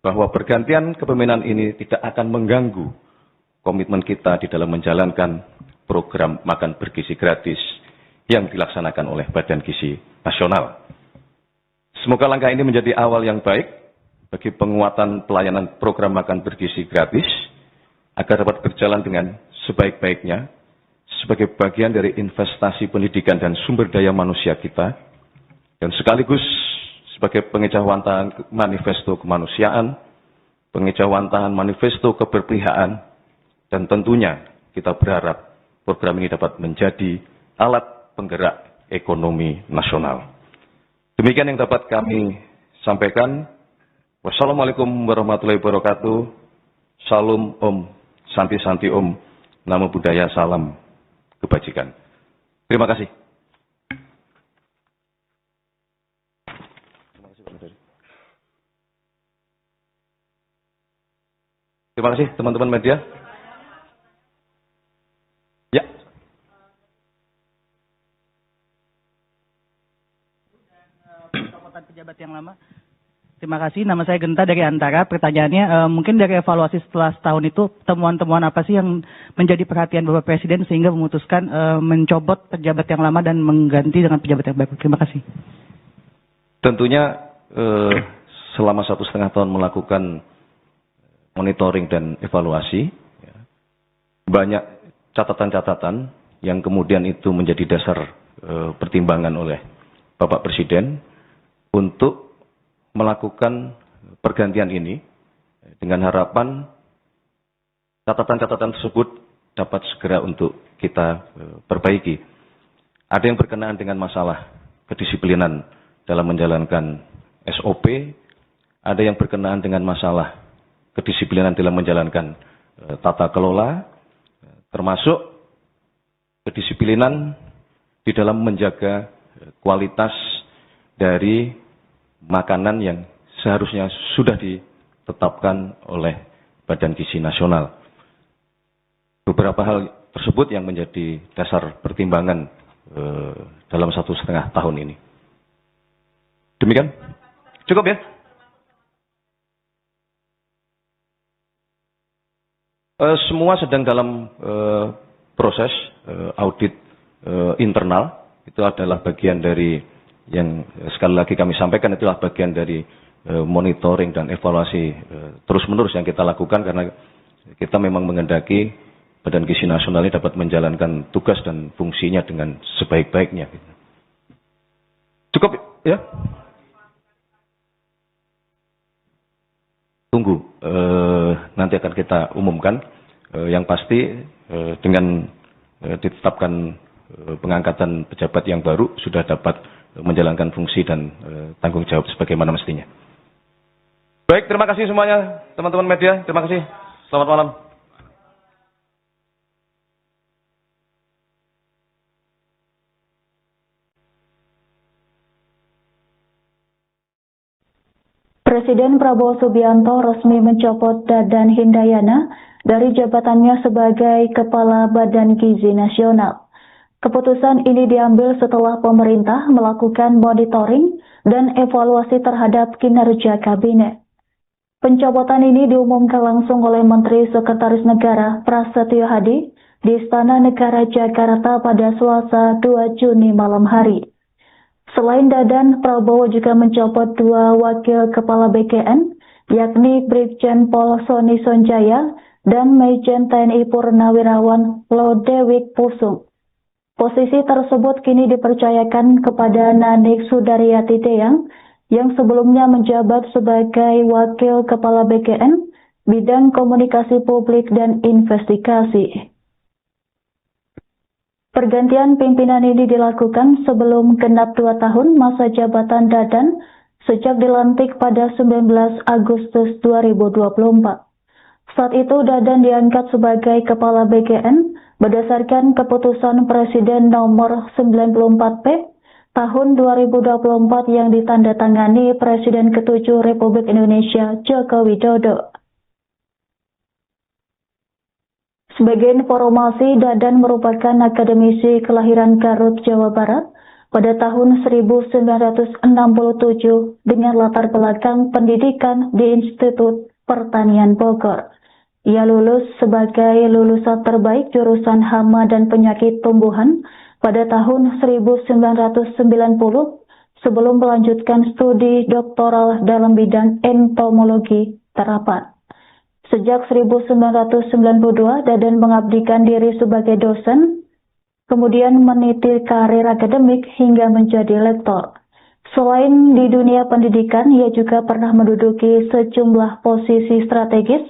bahwa pergantian kepemimpinan ini tidak akan mengganggu komitmen kita di dalam menjalankan program makan bergizi gratis yang dilaksanakan oleh Badan Gizi Nasional. Semoga langkah ini menjadi awal yang baik bagi penguatan pelayanan program makan bergizi gratis agar dapat berjalan dengan sebaik-baiknya sebagai bagian dari investasi pendidikan dan sumber daya manusia kita dan sekaligus sebagai pengejauhantahan manifesto kemanusiaan, pengejauhantahan manifesto keberpihakan, dan tentunya kita berharap program ini dapat menjadi alat penggerak ekonomi nasional. Demikian yang dapat kami sampaikan. Wassalamualaikum warahmatullahi wabarakatuh. Salam Om, Santi Santi Om, Namo Buddhaya, salam kebajikan. Terima kasih. Terima kasih teman-teman media. Ya. Pejabat yang lama. Terima kasih. Nama saya Genta dari Antara. Pertanyaannya, mungkin dari evaluasi setelah setahun itu, temuan-temuan apa sih yang menjadi perhatian Bapak Presiden sehingga memutuskan mencopot pejabat yang lama dan mengganti dengan pejabat yang baru? Terima kasih. Tentunya selama 1,5 tahun melakukan monitoring dan evaluasi, banyak catatan-catatan yang kemudian itu menjadi dasar pertimbangan oleh Bapak Presiden untuk melakukan pergantian ini dengan harapan catatan-catatan tersebut dapat segera untuk kita perbaiki. Ada yang berkenaan dengan masalah kedisiplinan dalam menjalankan SOP, ada yang berkenaan dengan masalah kedisiplinan dalam menjalankan tata kelola, termasuk kedisiplinan di dalam menjaga kualitas dari makanan yang seharusnya sudah ditetapkan oleh Badan Gizi Nasional. Beberapa hal tersebut yang menjadi dasar pertimbangan dalam 1,5 tahun ini. Demikian? Cukup ya? Semua sedang dalam proses audit internal. Itu adalah bagian dari yang sekali lagi kami sampaikan, itulah bagian dari monitoring dan evaluasi terus-menerus yang kita lakukan karena kita memang menghendaki Badan Gizi Nasional ini dapat menjalankan tugas dan fungsinya dengan sebaik-baiknya. Cukup ya? Tunggu, nanti akan kita umumkan. Yang pasti dengan ditetapkan pengangkatan pejabat yang baru sudah dapat menjalankan fungsi dan tanggung jawab sebagaimana mestinya. Baik, terima kasih semuanya teman-teman media. Terima kasih. Selamat malam. Presiden Prabowo Subianto resmi mencopot Dadan Hindayana dari jabatannya sebagai Kepala Badan Gizi Nasional. Keputusan ini diambil setelah pemerintah melakukan monitoring dan evaluasi terhadap kinerja kabinet. Pencopotan ini diumumkan langsung oleh Menteri Sekretaris Negara Prasetyo Hadi di Istana Negara Jakarta pada Selasa 2 Juni malam hari. Selain Dadan, Prabowo juga mencopot 2 wakil kepala BKN, yakni Brigjen Pol Sony Sonjaya dan Majen TNI Purnawirawan Lodewijk Pusung. Posisi tersebut kini dipercayakan kepada Nanik Sudaryati Deyang, yang sebelumnya menjabat sebagai wakil kepala BKN, bidang komunikasi publik dan investigasi. Pergantian pimpinan ini dilakukan sebelum genap 2 tahun masa jabatan Dadan sejak dilantik pada 19 Agustus 2024. Saat itu Dadan diangkat sebagai Kepala BKN berdasarkan keputusan Presiden nomor 94P tahun 2024 yang ditandatangani Presiden ke-7 Republik Indonesia Joko Widodo. Sebagai informasi, Dadan merupakan akademisi kelahiran Garut, Jawa Barat, pada tahun 1967 dengan latar belakang pendidikan di Institut Pertanian Bogor. Ia lulus sebagai lulusan terbaik jurusan hama dan penyakit tumbuhan pada tahun 1990 sebelum melanjutkan studi doktoral dalam bidang entomologi terapan. Sejak 1992, Dadan mengabdikan diri sebagai dosen, kemudian meniti karir akademik hingga menjadi lektor. Selain di dunia pendidikan, ia juga pernah menduduki sejumlah posisi strategis,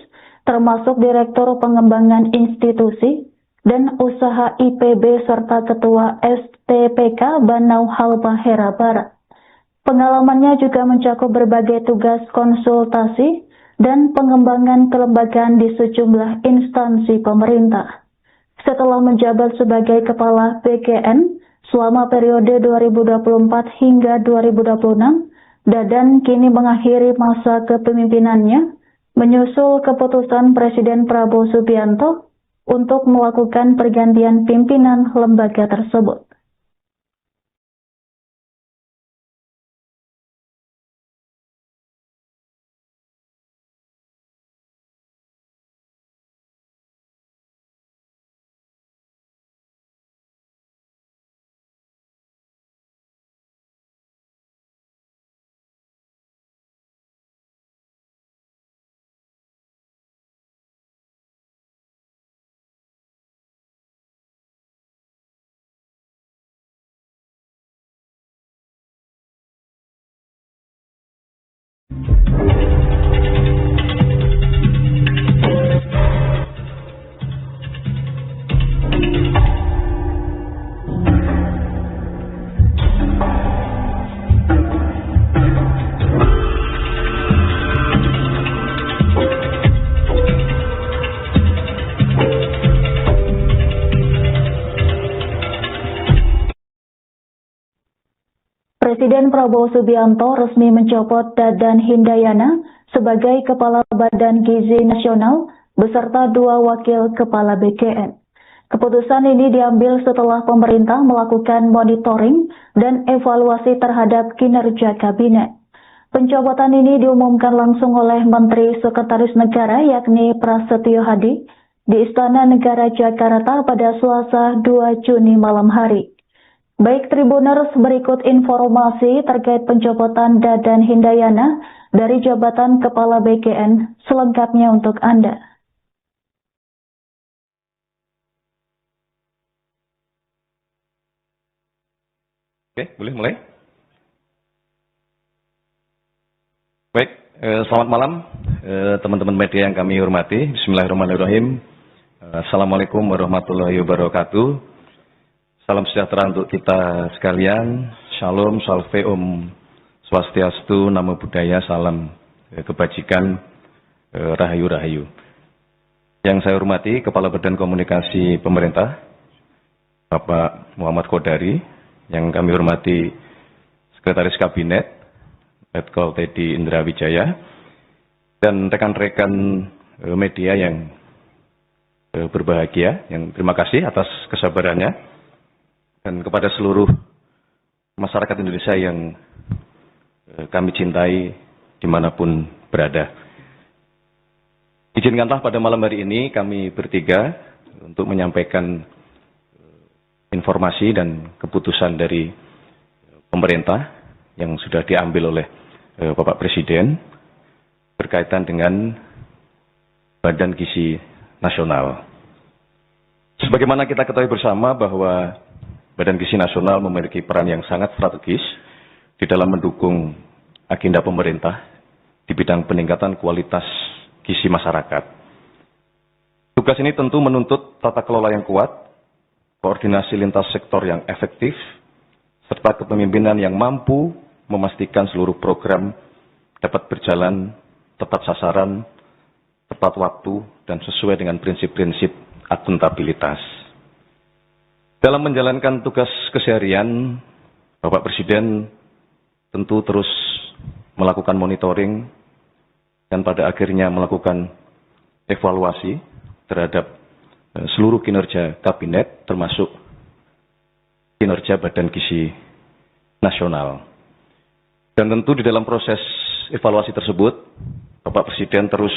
termasuk Direktur Pengembangan Institusi dan Usaha IPB serta Ketua STPK Banau Halmahera Barat. Pengalamannya juga mencakup berbagai tugas konsultasi dan pengembangan kelembagaan di sejumlah instansi pemerintah. Setelah menjabat sebagai Kepala BKN selama periode 2024 hingga 2026, Dadan kini mengakhiri masa kepemimpinannya menyusul keputusan Presiden Prabowo Subianto untuk melakukan pergantian pimpinan lembaga tersebut. Presiden Prabowo Subianto resmi mencopot Dadan Hindayana sebagai Kepala Badan Gizi Nasional beserta 2 wakil Kepala BKN. Keputusan ini diambil setelah pemerintah melakukan monitoring dan evaluasi terhadap kinerja kabinet. Pencopotan ini diumumkan langsung oleh Menteri Sekretaris Negara yakni Prasetyo Hadi di Istana Negara Jakarta pada Selasa 2 Juni malam hari. Baik Tribuners, berikut informasi terkait pencopotan Dadan Hindayana dari jabatan Kepala BKN selengkapnya untuk Anda. Oke, boleh mulai? Baik, selamat malam teman-teman media yang kami hormati. Bismillahirrahmanirrahim. Assalamualaikum warahmatullahi wabarakatuh. Salam sejahtera untuk kita sekalian. Shalom, salve, om swastiastu, namo buddhaya, salam kebajikan, rahayu-rahayu. Yang saya hormati Kepala Badan Komunikasi Pemerintah, Bapak Muhammad Kodari. Yang kami hormati Sekretaris Kabinet, Letkol Teddy Indra Wijaya. Dan rekan-rekan media yang berbahagia, yang terima kasih atas kesabarannya. Dan kepada seluruh masyarakat Indonesia yang kami cintai dimanapun berada. Izinkanlah pada malam hari ini kami bertiga untuk menyampaikan informasi dan keputusan dari pemerintah yang sudah diambil oleh Bapak Presiden berkaitan dengan Badan Gizi Nasional. Sebagaimana kita ketahui bersama bahwa Badan Gizi Nasional memiliki peran yang sangat strategis di dalam mendukung agenda pemerintah di bidang peningkatan kualitas gizi masyarakat. Tugas ini tentu menuntut tata kelola yang kuat, koordinasi lintas sektor yang efektif, serta kepemimpinan yang mampu memastikan seluruh program dapat berjalan tepat sasaran, tepat waktu, dan sesuai dengan prinsip-prinsip akuntabilitas. Dalam menjalankan tugas keseharian, Bapak Presiden tentu terus melakukan monitoring dan pada akhirnya melakukan evaluasi terhadap seluruh kinerja kabinet termasuk kinerja Badan Gizi nasional. Dan tentu di dalam proses evaluasi tersebut, Bapak Presiden terus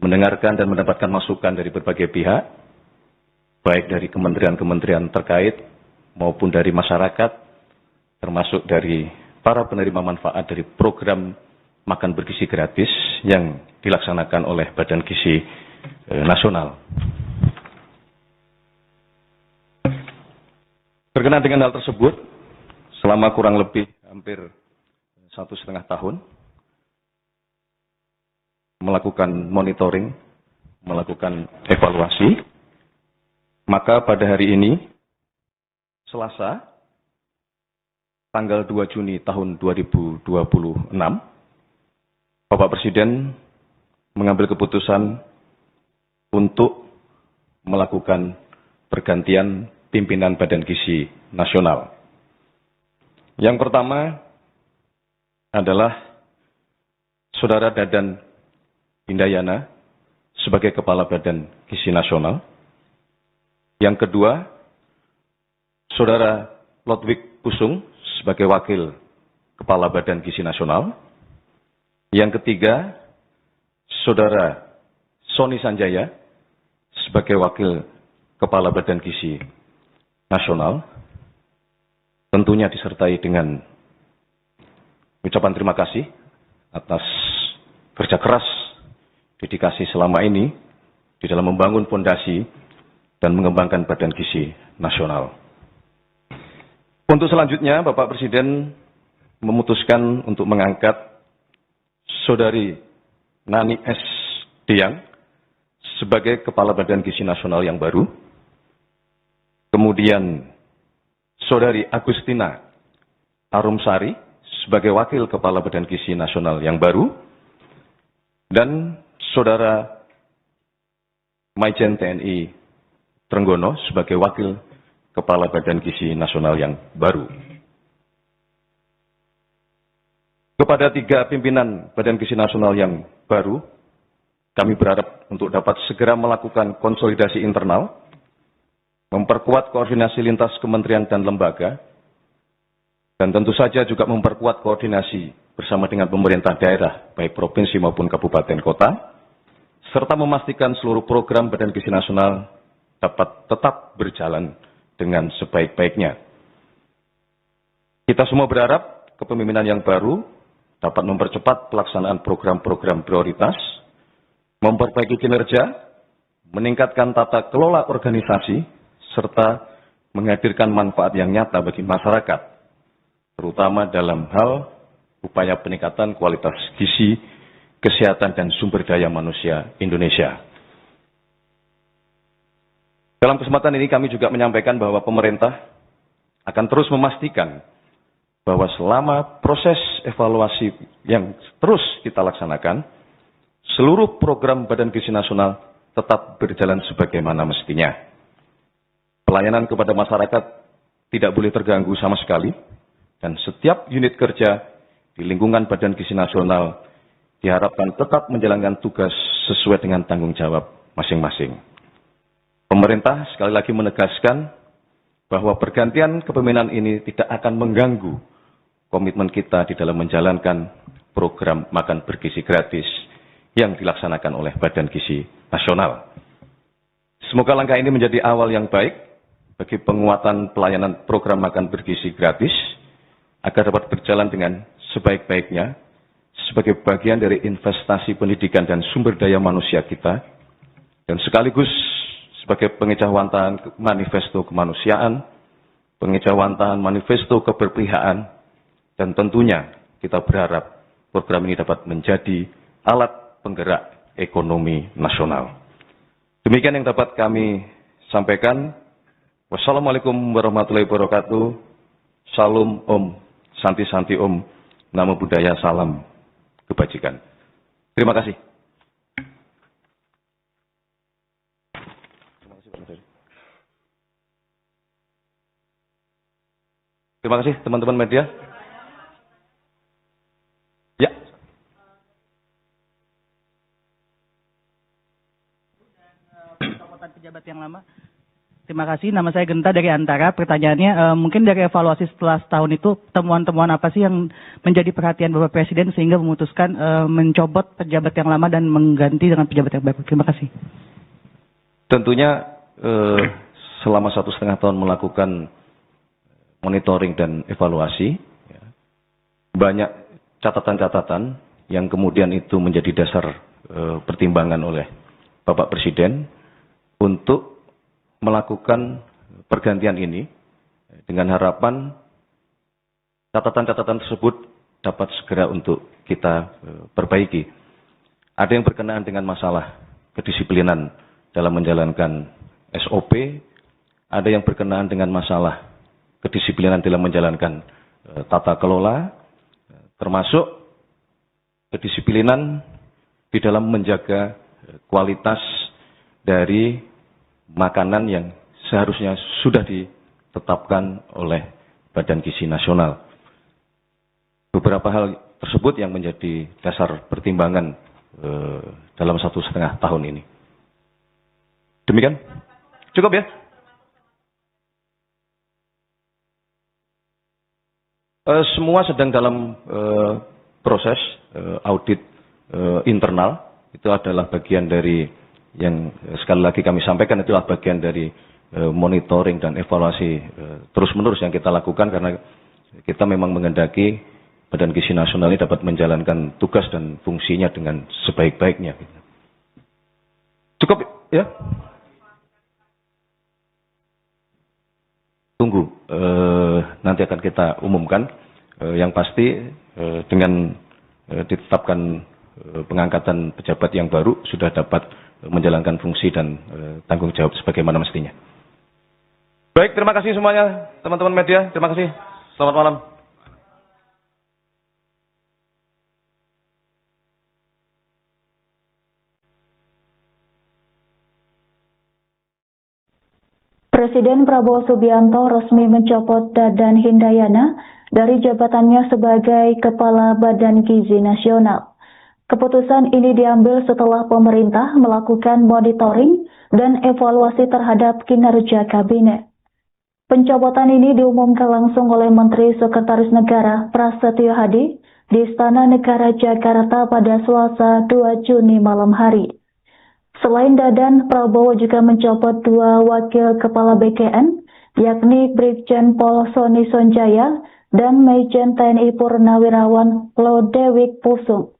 mendengarkan dan mendapatkan masukan dari berbagai pihak, baik dari kementerian-kementerian terkait maupun dari masyarakat, termasuk dari para penerima manfaat dari program makan bergizi gratis yang dilaksanakan oleh Badan Gizi Nasional. Berkenaan dengan hal tersebut, selama kurang lebih hampir 1,5 tahun, melakukan monitoring, melakukan evaluasi, maka pada hari ini, Selasa, tanggal 2 Juni tahun 2026, Bapak Presiden mengambil keputusan untuk melakukan pergantian pimpinan Badan Gizi Nasional. Yang pertama adalah Saudara Dadan Hindayana sebagai Kepala Badan Gizi Nasional. Yang kedua, Saudara Lodwig Pusung sebagai Wakil Kepala Badan Gizi Nasional. Yang ketiga, Saudara Sony Sanjaya sebagai Wakil Kepala Badan Gizi Nasional. Tentunya disertai dengan ucapan terima kasih atas kerja keras, dedikasi selama ini di dalam membangun fondasi dan mengembangkan Badan Gizi Nasional. Untuk selanjutnya, Bapak Presiden memutuskan untuk mengangkat Saudari Nani S. Diang sebagai Kepala Badan Gizi Nasional yang baru. Kemudian Saudari Agustina Arumsari sebagai Wakil Kepala Badan Gizi Nasional yang baru. Dan Saudara Maijen TNI Trenggono sebagai Wakil Kepala Badan Gizi Nasional yang baru. Kepada 3 pimpinan Badan Gizi Nasional yang baru, kami berharap untuk dapat segera melakukan konsolidasi internal, memperkuat koordinasi lintas kementerian dan lembaga, dan tentu saja juga memperkuat koordinasi bersama dengan pemerintah daerah, baik provinsi maupun kabupaten kota, serta memastikan seluruh program Badan Gizi Nasional dapat tetap berjalan dengan sebaik-baiknya. Kita semua berharap kepemimpinan yang baru dapat mempercepat pelaksanaan program-program prioritas, memperbaiki kinerja, meningkatkan tata kelola organisasi, serta menghadirkan manfaat yang nyata bagi masyarakat, terutama dalam hal upaya peningkatan kualitas gizi, kesehatan, dan sumber daya manusia Indonesia. Dalam kesempatan ini kami juga menyampaikan bahwa pemerintah akan terus memastikan bahwa selama proses evaluasi yang terus kita laksanakan, seluruh program Badan Gizi Nasional tetap berjalan sebagaimana mestinya. Pelayanan kepada masyarakat tidak boleh terganggu sama sekali, dan setiap unit kerja di lingkungan Badan Gizi Nasional diharapkan tetap menjalankan tugas sesuai dengan tanggung jawab masing-masing. Pemerintah sekali lagi menegaskan bahwa pergantian kepemimpinan ini tidak akan mengganggu komitmen kita di dalam menjalankan program makan bergizi gratis yang dilaksanakan oleh Badan Gizi Nasional. Semoga langkah ini menjadi awal yang baik bagi penguatan pelayanan program makan bergizi gratis agar dapat berjalan dengan sebaik-baiknya sebagai bagian dari investasi pendidikan dan sumber daya manusia kita, dan sekaligus sebagai pengejauhantahan manifesto kemanusiaan, pengejauhantahan manifesto keberpihakan, dan tentunya kita berharap program ini dapat menjadi alat penggerak ekonomi nasional. Demikian yang dapat kami sampaikan. Wassalamualaikum warahmatullahi wabarakatuh. Salam Om, Santi Om, Namo Buddhaya, salam kebajikan. Terima kasih. Terima kasih teman-teman media. Ya. Pencopotan pejabat yang lama. Terima kasih. Nama saya Genta dari Antara. Pertanyaannya, mungkin dari evaluasi setelah setahun itu, temuan-temuan apa sih yang menjadi perhatian Bapak Presiden sehingga memutuskan mencopot pejabat yang lama dan mengganti dengan pejabat yang baru? Terima kasih. Tentunya selama 1,5 tahun melakukan monitoring dan evaluasi, banyak catatan-catatan yang kemudian itu menjadi dasar pertimbangan oleh Bapak Presiden untuk melakukan pergantian ini dengan harapan catatan-catatan tersebut dapat segera untuk kita perbaiki. Ada yang berkenaan dengan masalah kedisiplinan dalam menjalankan SOP, ada yang berkenaan dengan masalah kedisiplinan dalam menjalankan tata kelola, termasuk kedisiplinan di dalam menjaga kualitas dari makanan yang seharusnya sudah ditetapkan oleh Badan Gizi Nasional. Beberapa hal tersebut yang menjadi dasar pertimbangan dalam 1,5 tahun ini. Demikian? Cukup ya? Semua sedang dalam proses audit internal. Itu adalah bagian dari yang sekali lagi kami sampaikan, itulah bagian dari monitoring dan evaluasi terus-menerus yang kita lakukan karena kita memang menghendaki Badan Gizi Nasional ini dapat menjalankan tugas dan fungsinya dengan sebaik-baiknya. Cukup ya? Tunggu, nanti akan kita umumkan. Yang pasti dengan ditetapkan pengangkatan pejabat yang baru sudah dapat menjalankan fungsi dan tanggung jawab sebagaimana mestinya. Baik, terima kasih semuanya teman-teman media. Terima kasih. Selamat malam. Presiden Prabowo Subianto resmi mencopot Dadan Hindayana dari jabatannya sebagai Kepala Badan Gizi Nasional. Keputusan ini diambil setelah pemerintah melakukan monitoring dan evaluasi terhadap kinerja kabinet. Pencopotan ini diumumkan langsung oleh Menteri Sekretaris Negara Prasetyo Hadi di Istana Negara Jakarta pada Selasa 2 Juni malam hari. Selain Dadan, Prabowo juga mencopot 2 wakil kepala BKN, yakni Brigjen Pol Sony Sonjaya dan Majen TNI Purnawirawan Lodewijk Pusung.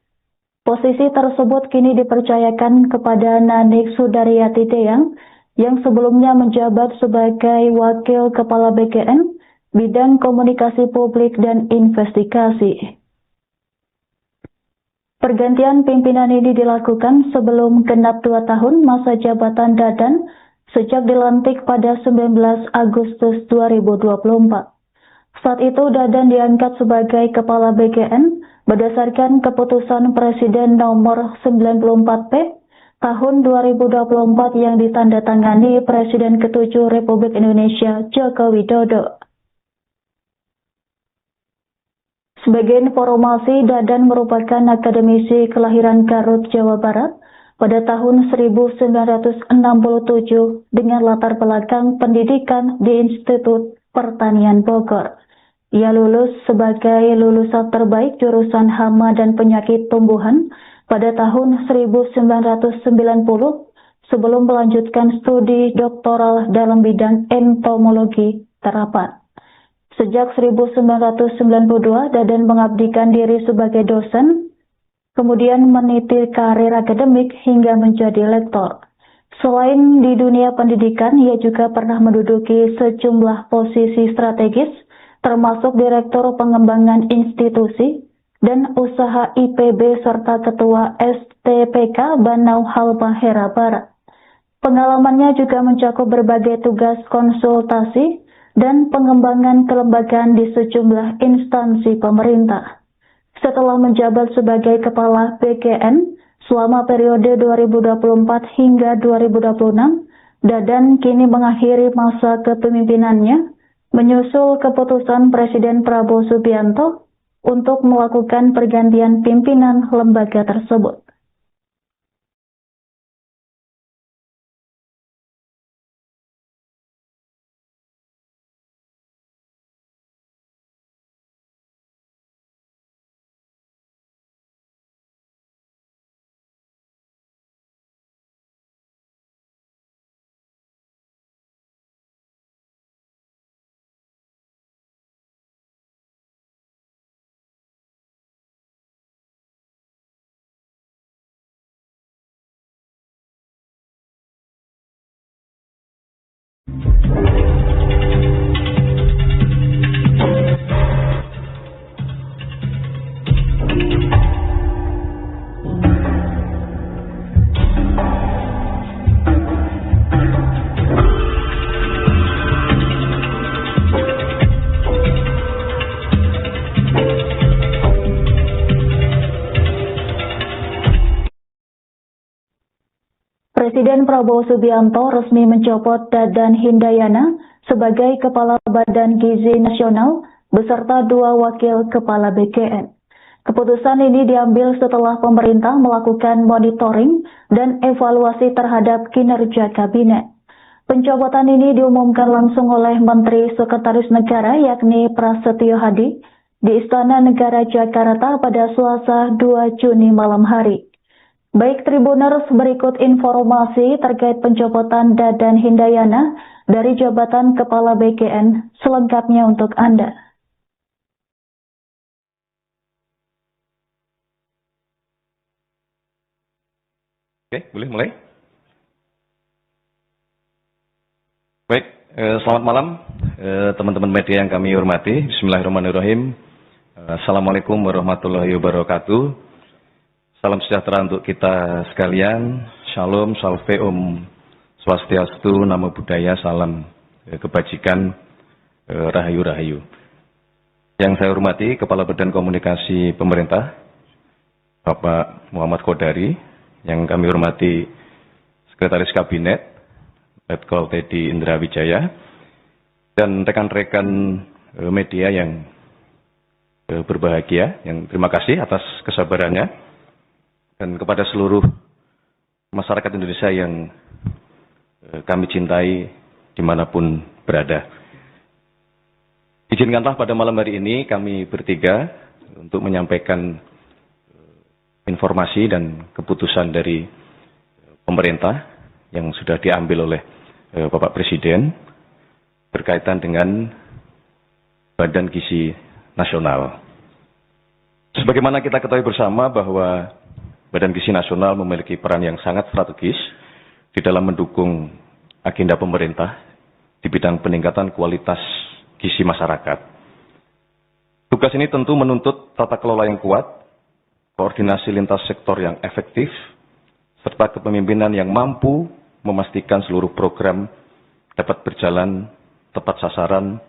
Posisi tersebut kini dipercayakan kepada Nanik Sudaryati Deyang yang sebelumnya menjabat sebagai Wakil Kepala BKN, Bidang Komunikasi Publik dan Investigasi. Pergantian pimpinan ini dilakukan sebelum genap 2 tahun masa jabatan Dadan sejak dilantik pada 19 Agustus 2024. Saat itu Dadan diangkat sebagai Kepala BKN berdasarkan keputusan Presiden nomor 94P tahun 2024 yang ditandatangani Presiden ke-7 Republik Indonesia Joko Widodo. Sebagai informasi, Dadan merupakan akademisi kelahiran Garut, Jawa Barat pada tahun 1967 dengan latar belakang pendidikan di Institut Pertanian Bogor. Ia lulus sebagai lulusan terbaik jurusan Hama dan Penyakit Tumbuhan pada tahun 1990 sebelum melanjutkan studi doktoral dalam bidang entomologi terapan. Sejak 1992, Dadan mengabdikan diri sebagai dosen, kemudian meniti karir akademik hingga menjadi lektor. Selain di dunia pendidikan, ia juga pernah menduduki sejumlah posisi strategis, termasuk Direktur Pengembangan Institusi dan Usaha IPB serta Ketua STPK Banau Halmahera Barat. Pengalamannya juga mencakup berbagai tugas konsultasi dan pengembangan kelembagaan di sejumlah instansi pemerintah. Setelah menjabat sebagai Kepala BKN selama periode 2024 hingga 2026, Dadan kini mengakhiri masa kepemimpinannya menyusul keputusan Presiden Prabowo Subianto untuk melakukan pergantian pimpinan lembaga tersebut. Presiden Prabowo Subianto resmi mencopot Dadan Hindayana sebagai Kepala Badan Gizi Nasional beserta 2 wakil Kepala BKN. Keputusan ini diambil setelah pemerintah melakukan monitoring dan evaluasi terhadap kinerja kabinet. Pencopotan ini diumumkan langsung oleh Menteri Sekretaris Negara yakni Prasetyo Hadi di Istana Negara Jakarta pada Selasa 2 Juni malam hari. Baik Tribuners, berikut informasi terkait pencopotan Dadan Hindayana dari jabatan Kepala BKN selengkapnya untuk Anda. Oke, boleh mulai? Baik, selamat malam teman-teman media yang kami hormati. Bismillahirrahmanirrahim. Assalamualaikum warahmatullahi wabarakatuh. Salam sejahtera untuk kita sekalian. Shalom, salve, om swastiastu, namo buddhaya, salam kebajikan, rahayu-rahayu. Yang saya hormati Kepala Badan Komunikasi Pemerintah, Bapak Muhammad Kodari. Yang kami hormati Sekretaris Kabinet, Letkol Teddy Indra Wijaya, dan rekan-rekan media yang berbahagia, yang terima kasih atas kesabarannya, dan kepada seluruh masyarakat Indonesia yang kami cintai dimanapun berada. Izinkanlah pada malam hari ini kami bertiga untuk menyampaikan informasi dan keputusan dari pemerintah yang sudah diambil oleh Bapak Presiden berkaitan dengan Badan Gizi Nasional. Sebagaimana kita ketahui bersama bahwa Badan Gizi Nasional memiliki peran yang sangat strategis di dalam mendukung agenda pemerintah di bidang peningkatan kualitas gizi masyarakat. Tugas ini tentu menuntut tata kelola yang kuat, koordinasi lintas sektor yang efektif, serta kepemimpinan yang mampu memastikan seluruh program dapat berjalan tepat sasaran,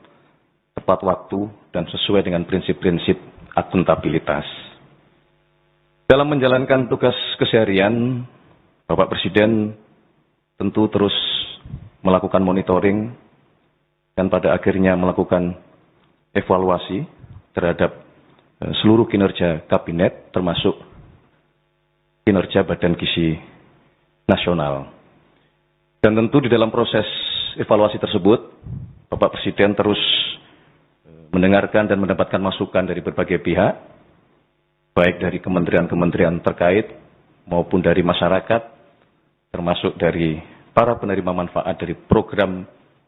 tepat waktu, dan sesuai dengan prinsip-prinsip akuntabilitas. Dalam menjalankan tugas keseharian, Bapak Presiden tentu terus melakukan monitoring dan pada akhirnya melakukan evaluasi terhadap seluruh kinerja kabinet, termasuk kinerja Badan Gizi Nasional. Dan tentu di dalam proses evaluasi tersebut, Bapak Presiden terus mendengarkan dan mendapatkan masukan dari berbagai pihak, baik dari kementerian-kementerian terkait maupun dari masyarakat, termasuk dari para penerima manfaat dari program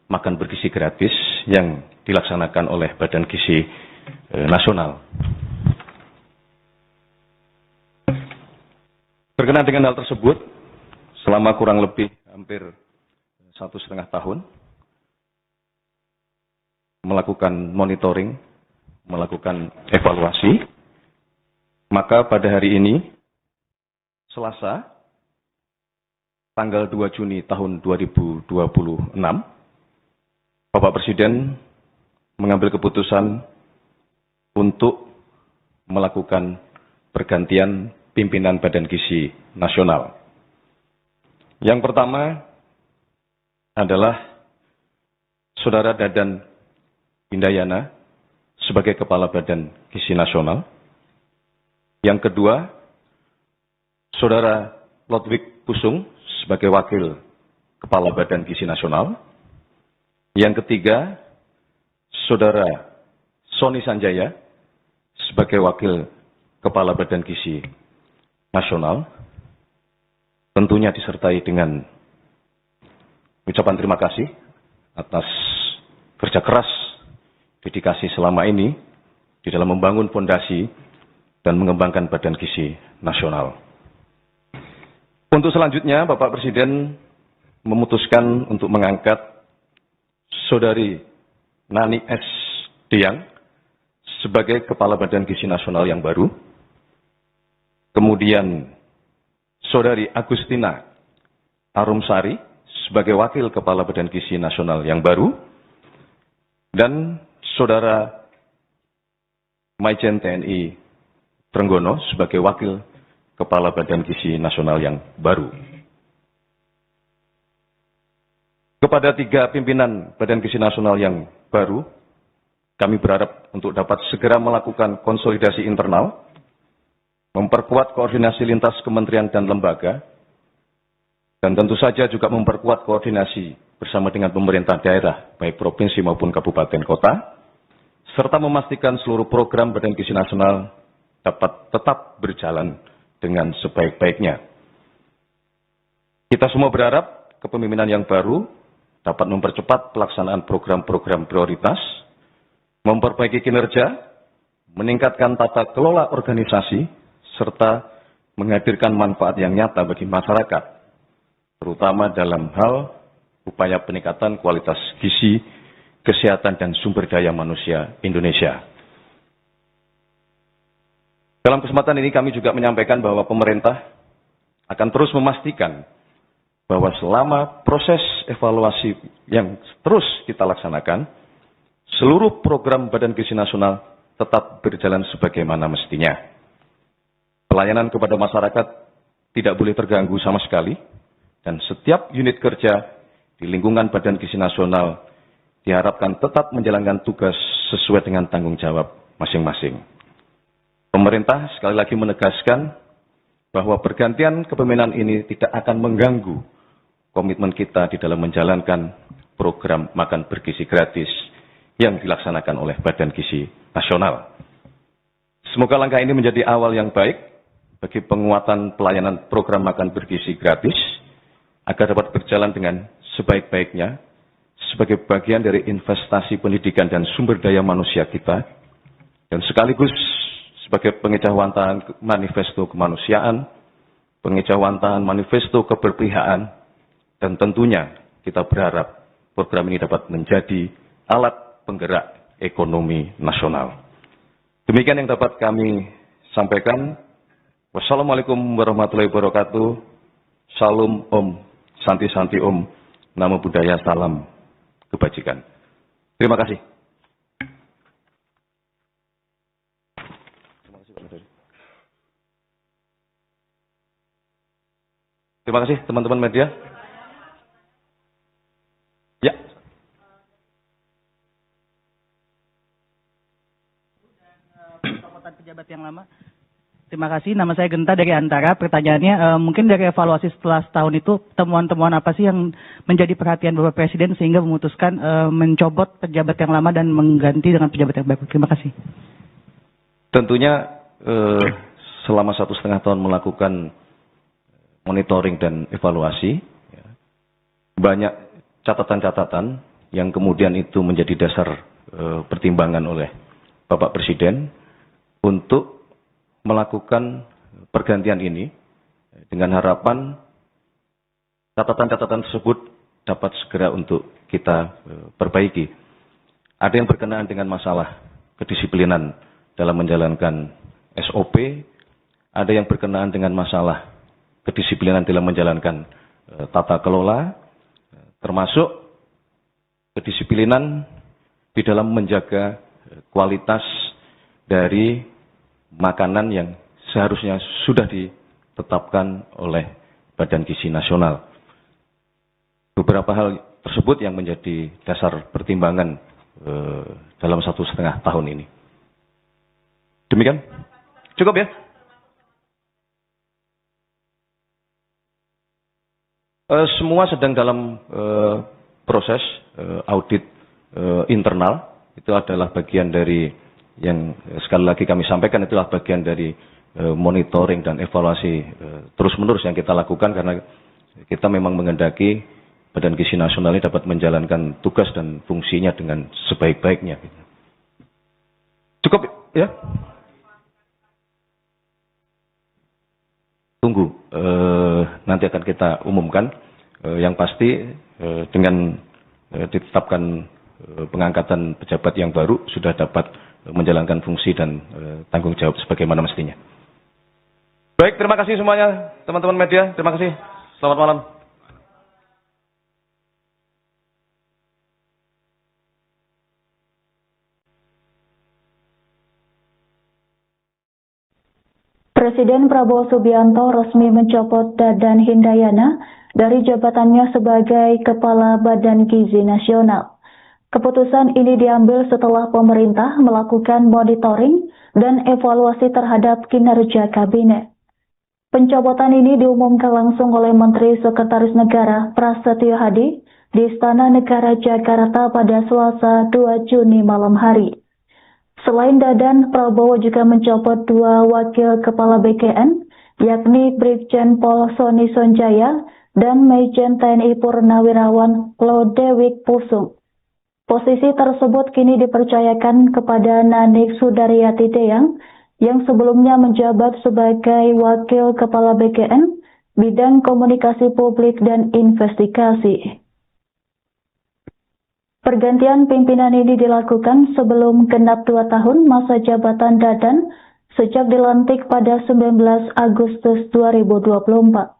makan bergizi gratis yang dilaksanakan oleh Badan Gizi Nasional. Berkenaan dengan hal tersebut, selama kurang lebih hampir 1,5 tahun, melakukan monitoring, melakukan evaluasi, maka pada hari ini, Selasa, tanggal 2 Juni tahun 2026, Bapak Presiden mengambil keputusan untuk melakukan pergantian pimpinan Badan Gizi Nasional. Yang pertama adalah Saudara Dadan Hindayana sebagai Kepala Badan Gizi Nasional. Yang kedua, Saudara Lodwig Pusung sebagai Wakil Kepala Badan Gizi Nasional. Yang ketiga, Saudara Sony Sanjaya sebagai Wakil Kepala Badan Gizi Nasional, tentunya disertai dengan ucapan terima kasih atas kerja keras, dedikasi selama ini di dalam membangun fondasi dan mengembangkan Badan Gizi Nasional. Untuk selanjutnya, Bapak Presiden memutuskan untuk mengangkat Saudari Nani S. Diang sebagai Kepala Badan Gizi Nasional yang baru. Kemudian Saudari Agustina Arumsari sebagai Wakil Kepala Badan Gizi Nasional yang baru. Dan Saudara Maijen TNI Trenggono sebagai Wakil Kepala Badan Gizi Nasional yang baru. Kepada 3 pimpinan Badan Gizi Nasional yang baru, kami berharap untuk dapat segera melakukan konsolidasi internal, memperkuat koordinasi lintas kementerian dan lembaga, dan tentu saja juga memperkuat koordinasi bersama dengan pemerintah daerah, baik provinsi maupun kabupaten kota, serta memastikan seluruh program Badan Gizi Nasional dapat tetap berjalan dengan sebaik-baiknya. Kita semua berharap kepemimpinan yang baru dapat mempercepat pelaksanaan program-program prioritas, memperbaiki kinerja, meningkatkan tata kelola organisasi, serta menghadirkan manfaat yang nyata bagi masyarakat, terutama dalam hal upaya peningkatan kualitas gizi, kesehatan, dan sumber daya manusia Indonesia. Dalam kesempatan ini kami juga menyampaikan bahwa pemerintah akan terus memastikan bahwa selama proses evaluasi yang terus kita laksanakan, seluruh program Badan Gizi Nasional tetap berjalan sebagaimana mestinya. Pelayanan kepada masyarakat tidak boleh terganggu sama sekali, dan setiap unit kerja di lingkungan Badan Gizi Nasional diharapkan tetap menjalankan tugas sesuai dengan tanggung jawab masing-masing. Pemerintah sekali lagi menegaskan bahwa pergantian kepemimpinan ini tidak akan mengganggu komitmen kita di dalam menjalankan program makan bergizi gratis yang dilaksanakan oleh Badan Gizi Nasional. Semoga langkah ini menjadi awal yang baik bagi penguatan pelayanan program makan bergizi gratis agar dapat berjalan dengan sebaik-baiknya sebagai bagian dari investasi pendidikan dan sumber daya manusia kita, dan sekaligus sebagai pengejauhantahan manifesto kemanusiaan, pengejauhantahan manifesto keberpihakan, dan tentunya kita berharap program ini dapat menjadi alat penggerak ekonomi nasional. Demikian yang dapat kami sampaikan. Wassalamualaikum warahmatullahi wabarakatuh. Salam Om, Santi Santi Om, Namo Buddhaya, salam kebajikan. Terima kasih. Terima kasih teman-teman media. Ya. Pejabat yang lama. Terima kasih. Nama saya Genta dari Antara. Pertanyaannya, mungkin dari evaluasi setelah setahun itu, temuan-temuan apa sih yang menjadi perhatian Bapak Presiden sehingga memutuskan mencopot pejabat yang lama dan mengganti dengan pejabat yang baru? Terima kasih. Tentunya selama 1,5 tahun melakukan monitoring dan evaluasi, banyak catatan-catatan yang kemudian itu menjadi dasar pertimbangan oleh Bapak Presiden untuk melakukan pergantian ini dengan harapan catatan-catatan tersebut dapat segera untuk kita perbaiki. Ada yang berkenaan dengan masalah kedisiplinan dalam menjalankan SOP, ada yang berkenaan dengan masalah kedisiplinan dalam menjalankan tata kelola, termasuk kedisiplinan di dalam menjaga kualitas dari makanan yang seharusnya sudah ditetapkan oleh Badan Gizi Nasional. Beberapa hal tersebut yang menjadi dasar pertimbangan dalam 1,5 tahun ini. Demikian? Cukup ya? Semua sedang dalam proses audit internal. Itu adalah bagian dari yang sekali lagi kami sampaikan, itulah bagian dari monitoring dan evaluasi terus-menerus yang kita lakukan, karena kita memang menghendaki Badan Gizi Nasional ini dapat menjalankan tugas dan fungsinya dengan sebaik-baiknya. Cukup ya? Tunggu, nanti akan kita umumkan. Yang pasti dengan ditetapkan pengangkatan pejabat yang baru sudah dapat menjalankan fungsi dan tanggung jawab sebagaimana mestinya. Baik, terima kasih semuanya teman-teman media. Terima kasih. Selamat malam. Presiden Prabowo Subianto resmi mencopot Dadan Hindayana dari jabatannya sebagai Kepala Badan Gizi Nasional. Keputusan ini diambil setelah pemerintah melakukan monitoring dan evaluasi terhadap kinerja kabinet. Pencopotan ini diumumkan langsung oleh Menteri Sekretaris Negara Prasetyo Hadi di Istana Negara Jakarta pada Selasa 2 Juni malam hari. Selain Dadan, Prabowo juga mencopot 2 wakil kepala BKN, yakni Brigjen Pol Sony Sonjaya dan Majen TNI Purnawirawan Lodewijk Pusung. Posisi tersebut kini dipercayakan kepada Nanik Sudaryati Deyang yang sebelumnya menjabat sebagai Wakil Kepala BKN, Bidang Komunikasi Publik dan Investigasi. Pergantian pimpinan ini dilakukan sebelum genap 2 tahun masa jabatan Dadan sejak dilantik pada 19 Agustus 2024.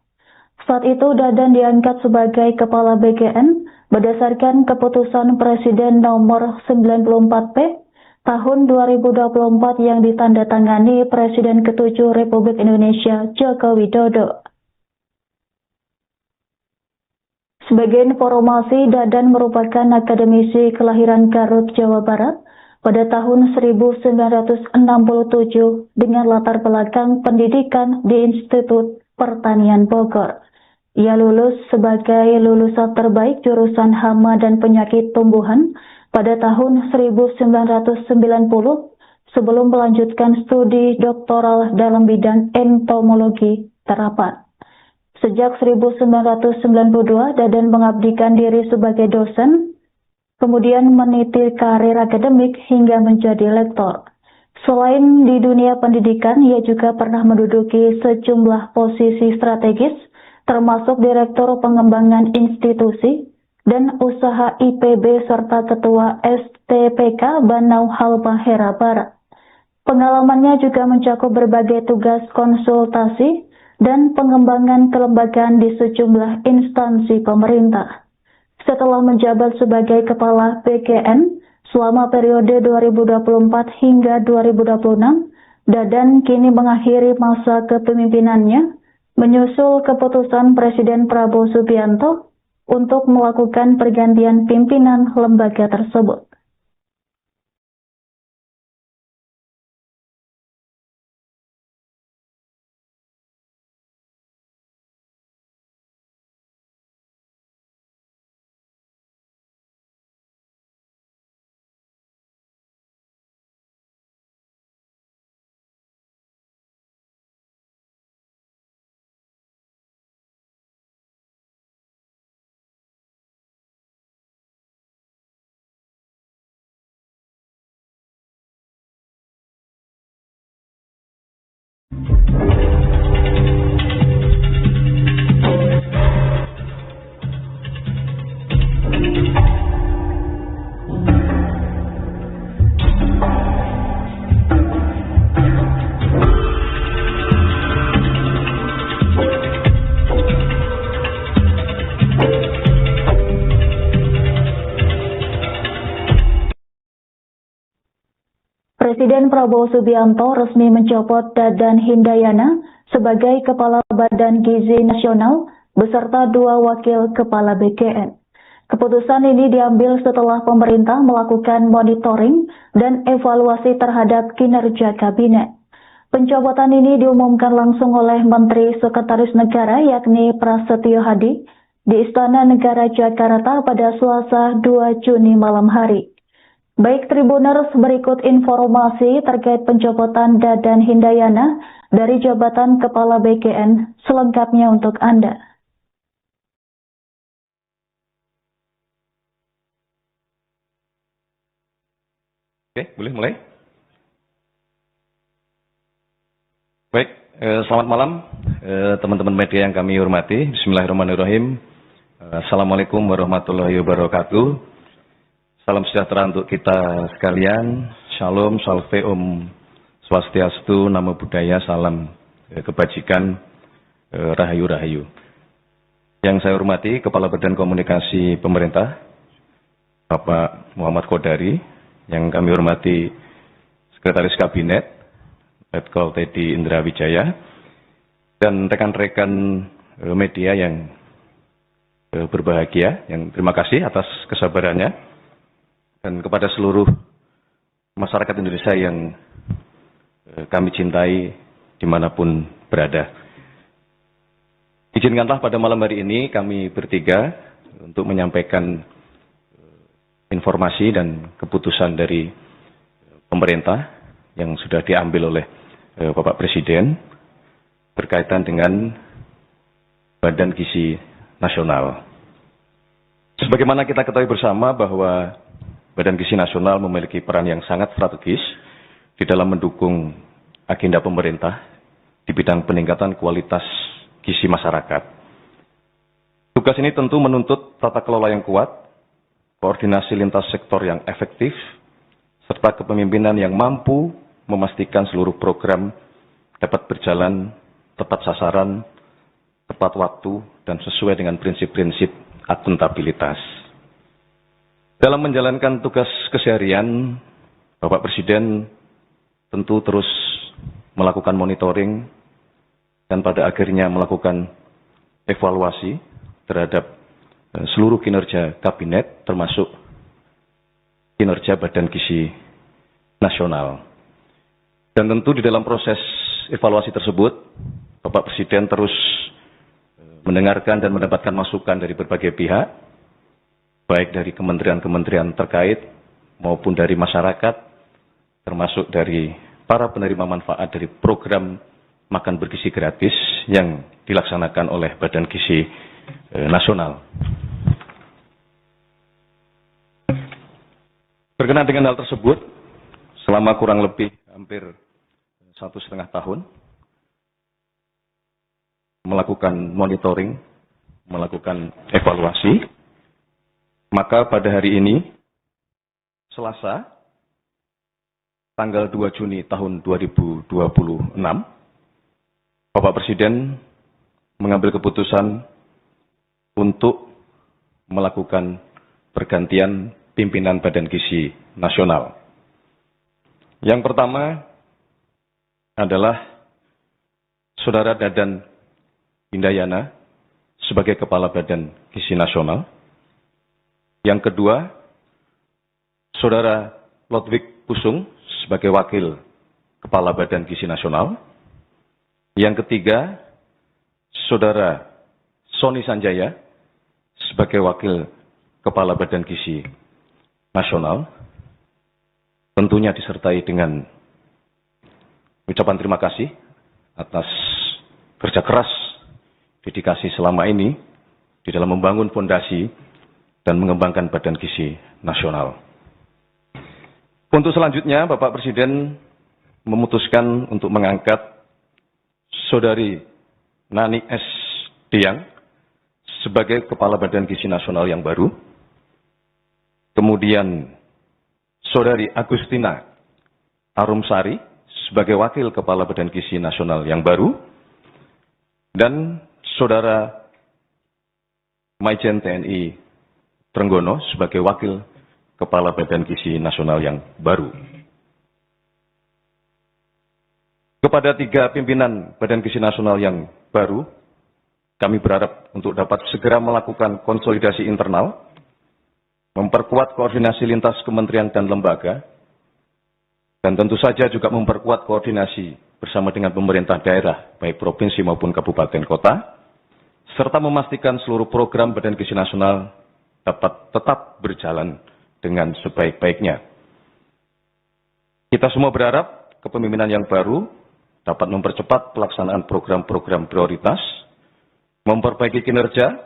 Saat itu Dadan diangkat sebagai Kepala BKN berdasarkan keputusan Presiden nomor 94P tahun 2024 yang ditandatangani Presiden ke-7 Republik Indonesia Joko Widodo. Sebagai informasi, Dadan merupakan akademisi kelahiran Garut, Jawa Barat pada tahun 1967 dengan latar belakang pendidikan di Institut Pertanian Bogor. Ia lulus sebagai lulusan terbaik jurusan Hama dan Penyakit Tumbuhan pada tahun 1990 sebelum melanjutkan studi doktoral dalam bidang entomologi terapan. Sejak 1992, Dadan mengabdikan diri sebagai dosen, kemudian meniti karir akademik hingga menjadi lektor. Selain di dunia pendidikan, ia juga pernah menduduki sejumlah posisi strategis, termasuk Direktur Pengembangan Institusi dan Usaha IPB serta Ketua STPK Banau Halmahera Barat. Pengalamannya juga mencakup berbagai tugas konsultasi dan pengembangan kelembagaan di sejumlah instansi pemerintah. Setelah menjabat sebagai Kepala BKN selama periode 2024 hingga 2026, Dadan kini mengakhiri masa kepemimpinannya menyusul keputusan Presiden Prabowo Subianto untuk melakukan pergantian pimpinan lembaga tersebut. Presiden Prabowo Subianto resmi mencopot Dadan Hindayana sebagai Kepala Badan Gizi Nasional beserta 2 wakil Kepala BKN. Keputusan ini diambil setelah pemerintah melakukan monitoring dan evaluasi terhadap kinerja kabinet. Pencopotan ini diumumkan langsung oleh Menteri Sekretaris Negara yakni Prasetyo Hadi di Istana Negara Jakarta pada Selasa 2 Juni malam hari. Baik Tribuners, berikut informasi terkait pencopotan Dadan Hindayana dari jabatan Kepala BKN selengkapnya untuk Anda. Oke, boleh mulai? Baik, selamat malam teman-teman media yang kami hormati. Bismillahirrahmanirrahim. Assalamualaikum warahmatullahi wabarakatuh. Salam sejahtera untuk kita sekalian. Shalom, salve, om swastiastu, namo buddhaya, salam kebajikan, rahayu-rahayu. Yang saya hormati Kepala Badan Komunikasi Pemerintah, Bapak Muhammad Kodari. Yang kami hormati Sekretaris Kabinet, Letkol Teddy Indra Wijaya. Dan rekan-rekan media yang berbahagia. Yang terima kasih atas kesabarannya, dan kepada seluruh masyarakat Indonesia yang kami cintai dimanapun berada. Izinkanlah pada malam hari ini kami bertiga untuk menyampaikan informasi dan keputusan dari pemerintah yang sudah diambil oleh Bapak Presiden berkaitan dengan Badan Gizi Nasional. Sebagaimana kita ketahui bersama bahwa Badan Gizi Nasional memiliki peran yang sangat strategis di dalam mendukung agenda pemerintah di bidang peningkatan kualitas gizi masyarakat. Tugas ini tentu menuntut tata kelola yang kuat, koordinasi lintas sektor yang efektif, serta kepemimpinan yang mampu memastikan seluruh program dapat berjalan tepat sasaran, tepat waktu, dan sesuai dengan prinsip-prinsip akuntabilitas. Dalam menjalankan tugas keseharian, Bapak Presiden tentu terus melakukan monitoring dan pada akhirnya melakukan evaluasi terhadap seluruh kinerja kabinet, termasuk kinerja Badan Gizi Nasional. Dan tentu di dalam proses evaluasi tersebut, Bapak Presiden terus mendengarkan dan mendapatkan masukan dari berbagai pihak, baik dari kementerian-kementerian terkait maupun dari masyarakat, termasuk dari para penerima manfaat dari program makan bergizi gratis yang dilaksanakan oleh Badan Gizi Nasional. Berkenaan dengan hal tersebut, selama kurang lebih hampir 1,5 tahun, melakukan monitoring, melakukan evaluasi, maka pada hari ini, Selasa, tanggal 2 Juni tahun 2026, Bapak Presiden mengambil keputusan untuk melakukan pergantian pimpinan Badan Gizi Nasional. Yang pertama adalah Saudara Dadan Hindayana sebagai Kepala Badan Gizi Nasional. Yang kedua, Saudara Lodwig Pusung sebagai Wakil Kepala Badan Gizi Nasional. Yang ketiga, Saudara Sony Sanjaya sebagai Wakil Kepala Badan Gizi Nasional. Tentunya disertai dengan ucapan terima kasih atas kerja keras, dedikasi selama ini di dalam membangun fondasi dan mengembangkan Badan Gizi Nasional. Untuk selanjutnya, Bapak Presiden memutuskan untuk mengangkat Saudari Nani S. Diang sebagai Kepala Badan Gizi Nasional yang baru. Kemudian Saudari Agustina Arumsari sebagai Wakil Kepala Badan Gizi Nasional yang baru. Dan Saudara Maijen TNI Trenggono sebagai Wakil Kepala Badan Gizi Nasional yang baru. Kepada 3 pimpinan Badan Gizi Nasional yang baru, kami berharap untuk dapat segera melakukan konsolidasi internal, memperkuat koordinasi lintas kementerian dan lembaga, dan tentu saja juga memperkuat koordinasi bersama dengan pemerintah daerah, baik provinsi maupun kabupaten kota, serta memastikan seluruh program Badan Gizi Nasional dapat tetap berjalan dengan sebaik-baiknya. Kita semua berharap kepemimpinan yang baru dapat mempercepat pelaksanaan program-program prioritas, memperbaiki kinerja,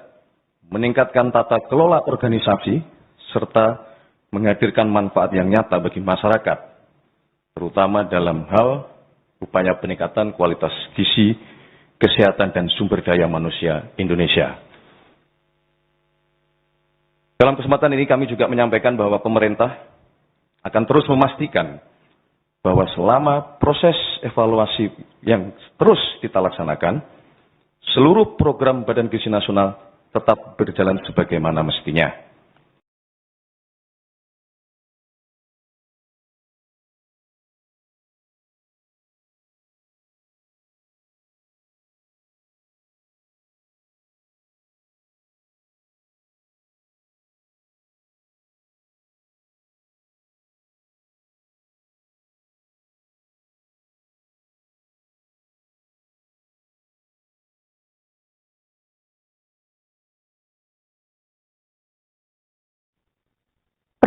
meningkatkan tata kelola organisasi, serta menghadirkan manfaat yang nyata bagi masyarakat, terutama dalam hal upaya peningkatan kualitas gizi, kesehatan, dan sumber daya manusia Indonesia. Dalam kesempatan ini kami juga menyampaikan bahwa pemerintah akan terus memastikan bahwa selama proses evaluasi yang terus kita laksanakan, seluruh program Badan Gizi Nasional tetap berjalan sebagaimana mestinya.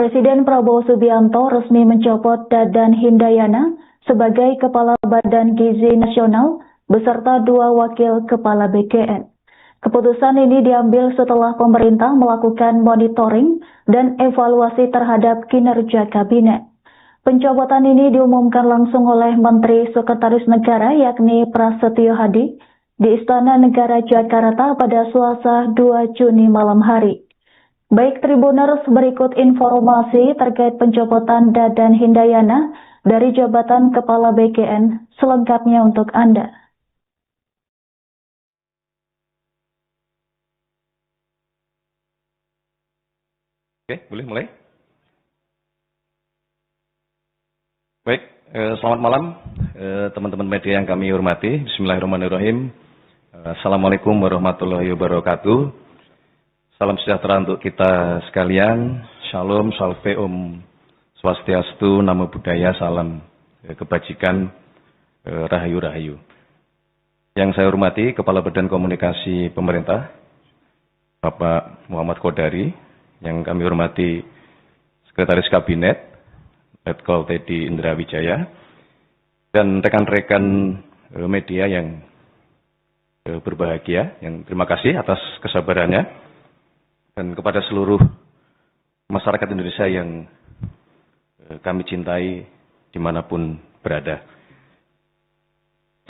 Presiden Prabowo Subianto resmi mencopot Dadan Hindayana sebagai Kepala Badan Gizi Nasional beserta 2 wakil Kepala BKN. Keputusan ini diambil setelah pemerintah melakukan monitoring dan evaluasi terhadap kinerja kabinet. Pencopotan ini diumumkan langsung oleh Menteri Sekretaris Negara yakni Prasetyo Hadi di Istana Negara Jakarta pada Selasa 2 Juni malam hari. Baik Tribuners, berikut informasi terkait pencopotan Dadan Hindayana dari jabatan Kepala BKN selengkapnya untuk Anda. Oke, boleh mulai? Baik, selamat malam teman-teman media yang kami hormati. Bismillahirrahmanirrahim. Assalamualaikum warahmatullahi wabarakatuh. Salam sejahtera untuk kita sekalian. Shalom, salve, om swastiastu, namo buddhaya, salam kebajikan, rahayu-rahayu. Yang saya hormati Kepala Badan Komunikasi Pemerintah, Bapak Muhammad Kodari. Yang kami hormati Sekretaris Kabinet, Letkol Teddy Indra Wijaya, dan rekan-rekan media yang berbahagia, yang terima kasih atas kesabarannya, dan kepada seluruh masyarakat Indonesia yang kami cintai dimanapun berada.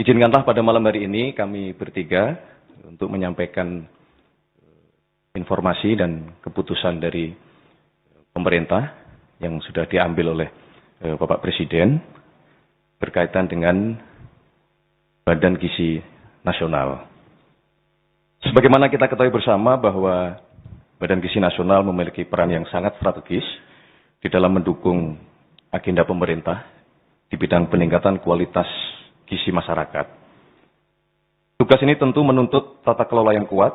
Izinkanlah pada malam hari ini kami bertiga untuk menyampaikan informasi dan keputusan dari pemerintah yang sudah diambil oleh Bapak Presiden berkaitan dengan Badan Gizi Nasional. Sebagaimana kita ketahui bersama bahwa Badan Gizi Nasional memiliki peran yang sangat strategis di dalam mendukung agenda pemerintah di bidang peningkatan kualitas gizi masyarakat. Tugas ini tentu menuntut tata kelola yang kuat,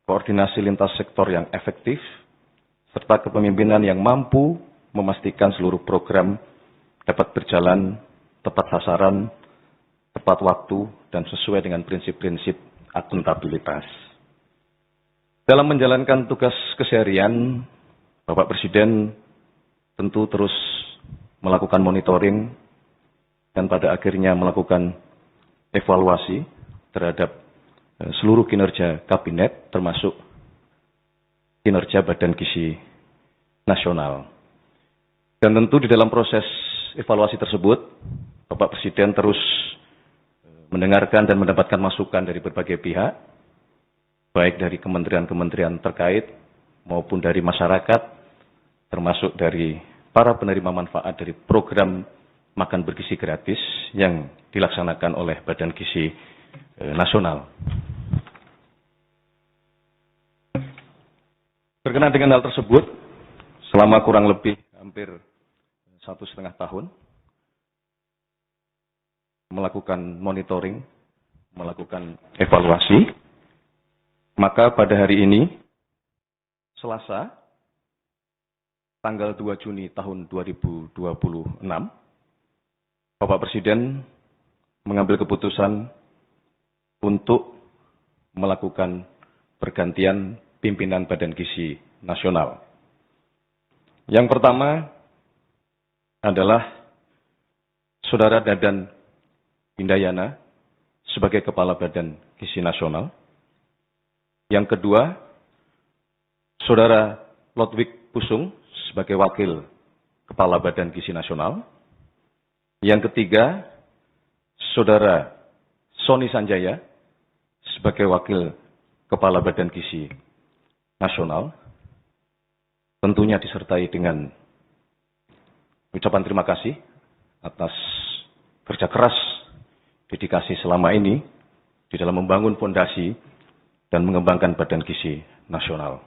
koordinasi lintas sektor yang efektif, serta kepemimpinan yang mampu memastikan seluruh program dapat berjalan tepat sasaran, tepat waktu, dan sesuai dengan prinsip-prinsip akuntabilitas. Dalam menjalankan tugas keseharian, Bapak Presiden tentu terus melakukan monitoring dan pada akhirnya melakukan evaluasi terhadap seluruh kinerja kabinet, termasuk kinerja Badan Gizi Nasional. Dan tentu di dalam proses evaluasi tersebut, Bapak Presiden terus mendengarkan dan mendapatkan masukan dari berbagai pihak, baik dari kementerian-kementerian terkait maupun dari masyarakat, termasuk dari para penerima manfaat dari program makan bergizi gratis yang dilaksanakan oleh Badan Gizi Nasional. Berkenaan dengan hal tersebut, selama kurang lebih hampir 1,5 tahun, melakukan monitoring, melakukan evaluasi, maka pada hari ini, Selasa, tanggal 2 Juni tahun 2026, Bapak Presiden mengambil keputusan untuk melakukan pergantian pimpinan Badan Gizi Nasional. Yang pertama adalah Saudara Dadan Hindayana sebagai Kepala Badan Gizi Nasional. Yang kedua, Saudara Lodwig Pusung sebagai Wakil Kepala Badan Gizi Nasional. Yang ketiga, Saudara Sony Sanjaya sebagai Wakil Kepala Badan Gizi Nasional. Tentunya disertai dengan ucapan terima kasih atas kerja keras, dedikasi selama ini di dalam membangun fondasi dan mengembangkan Badan Gizi Nasional.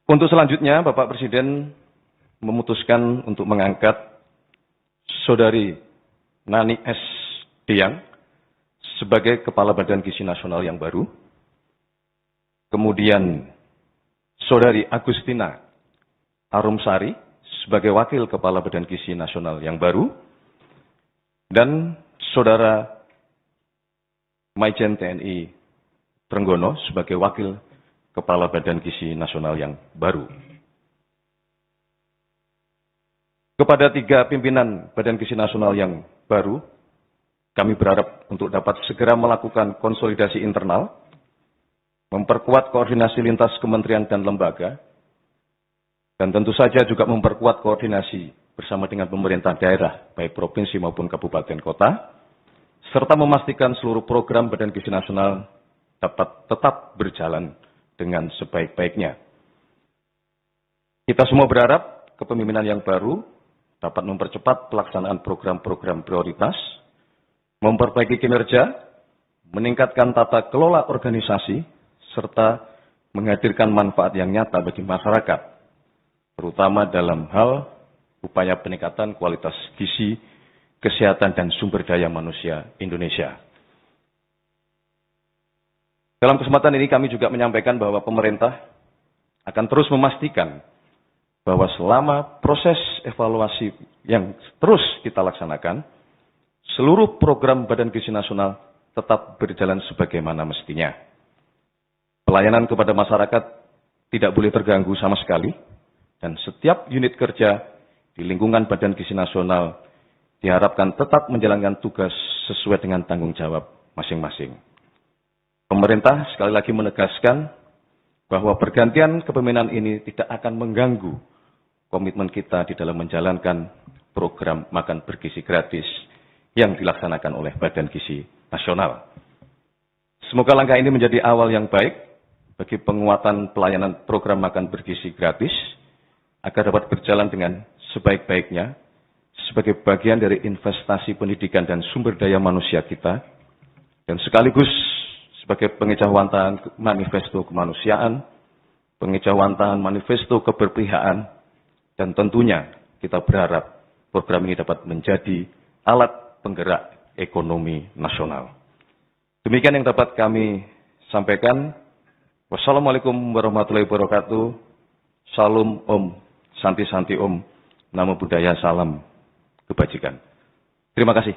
Untuk selanjutnya, Bapak Presiden memutuskan untuk mengangkat Saudari Nani S. Diang sebagai Kepala Badan Gizi Nasional yang baru. Kemudian Saudari Agustina Arumsari sebagai Wakil Kepala Badan Gizi Nasional yang baru. Dan Saudara Maijen TNI Trenggono sebagai Wakil Kepala Badan Gizi Nasional yang baru. Kepada 3 pimpinan Badan Gizi Nasional yang baru, kami berharap untuk dapat segera melakukan konsolidasi internal, memperkuat koordinasi lintas kementerian dan lembaga, dan tentu saja juga memperkuat koordinasi bersama dengan pemerintah daerah, baik provinsi maupun kabupaten kota, serta memastikan seluruh program Badan Gizi Nasional dapat tetap berjalan dengan sebaik-baiknya. Kita semua berharap kepemimpinan yang baru dapat mempercepat pelaksanaan program-program prioritas, memperbaiki kinerja, meningkatkan tata kelola organisasi, serta menghadirkan manfaat yang nyata bagi masyarakat, terutama dalam hal upaya peningkatan kualitas gizi, kesehatan, dan sumber daya manusia Indonesia. Dalam kesempatan ini kami juga menyampaikan bahwa pemerintah akan terus memastikan bahwa selama proses evaluasi yang terus kita laksanakan, seluruh program Badan Gizi Nasional tetap berjalan sebagaimana mestinya. Pelayanan kepada masyarakat tidak boleh terganggu sama sekali, dan setiap unit kerja di lingkungan Badan Gizi Nasional diharapkan tetap menjalankan tugas sesuai dengan tanggung jawab masing-masing. Pemerintah sekali lagi menegaskan bahwa pergantian kepemimpinan ini tidak akan mengganggu komitmen kita di dalam menjalankan program makan bergizi gratis yang dilaksanakan oleh Badan Gizi Nasional. Semoga langkah ini menjadi awal yang baik bagi penguatan pelayanan program makan bergizi gratis agar dapat berjalan dengan sebaik-baiknya sebagai bagian dari investasi pendidikan dan sumber daya manusia kita, dan sekaligus sebagai pengejauhantahan manifesto kemanusiaan, pengejauhantahan manifesto keberpihakan, dan tentunya kita berharap program ini dapat menjadi alat penggerak ekonomi nasional. Demikian yang dapat kami sampaikan. Wassalamualaikum warahmatullahi wabarakatuh. Salam Om, Santi Santi Om, Namo Buddhaya, salam kebajikan. Terima kasih.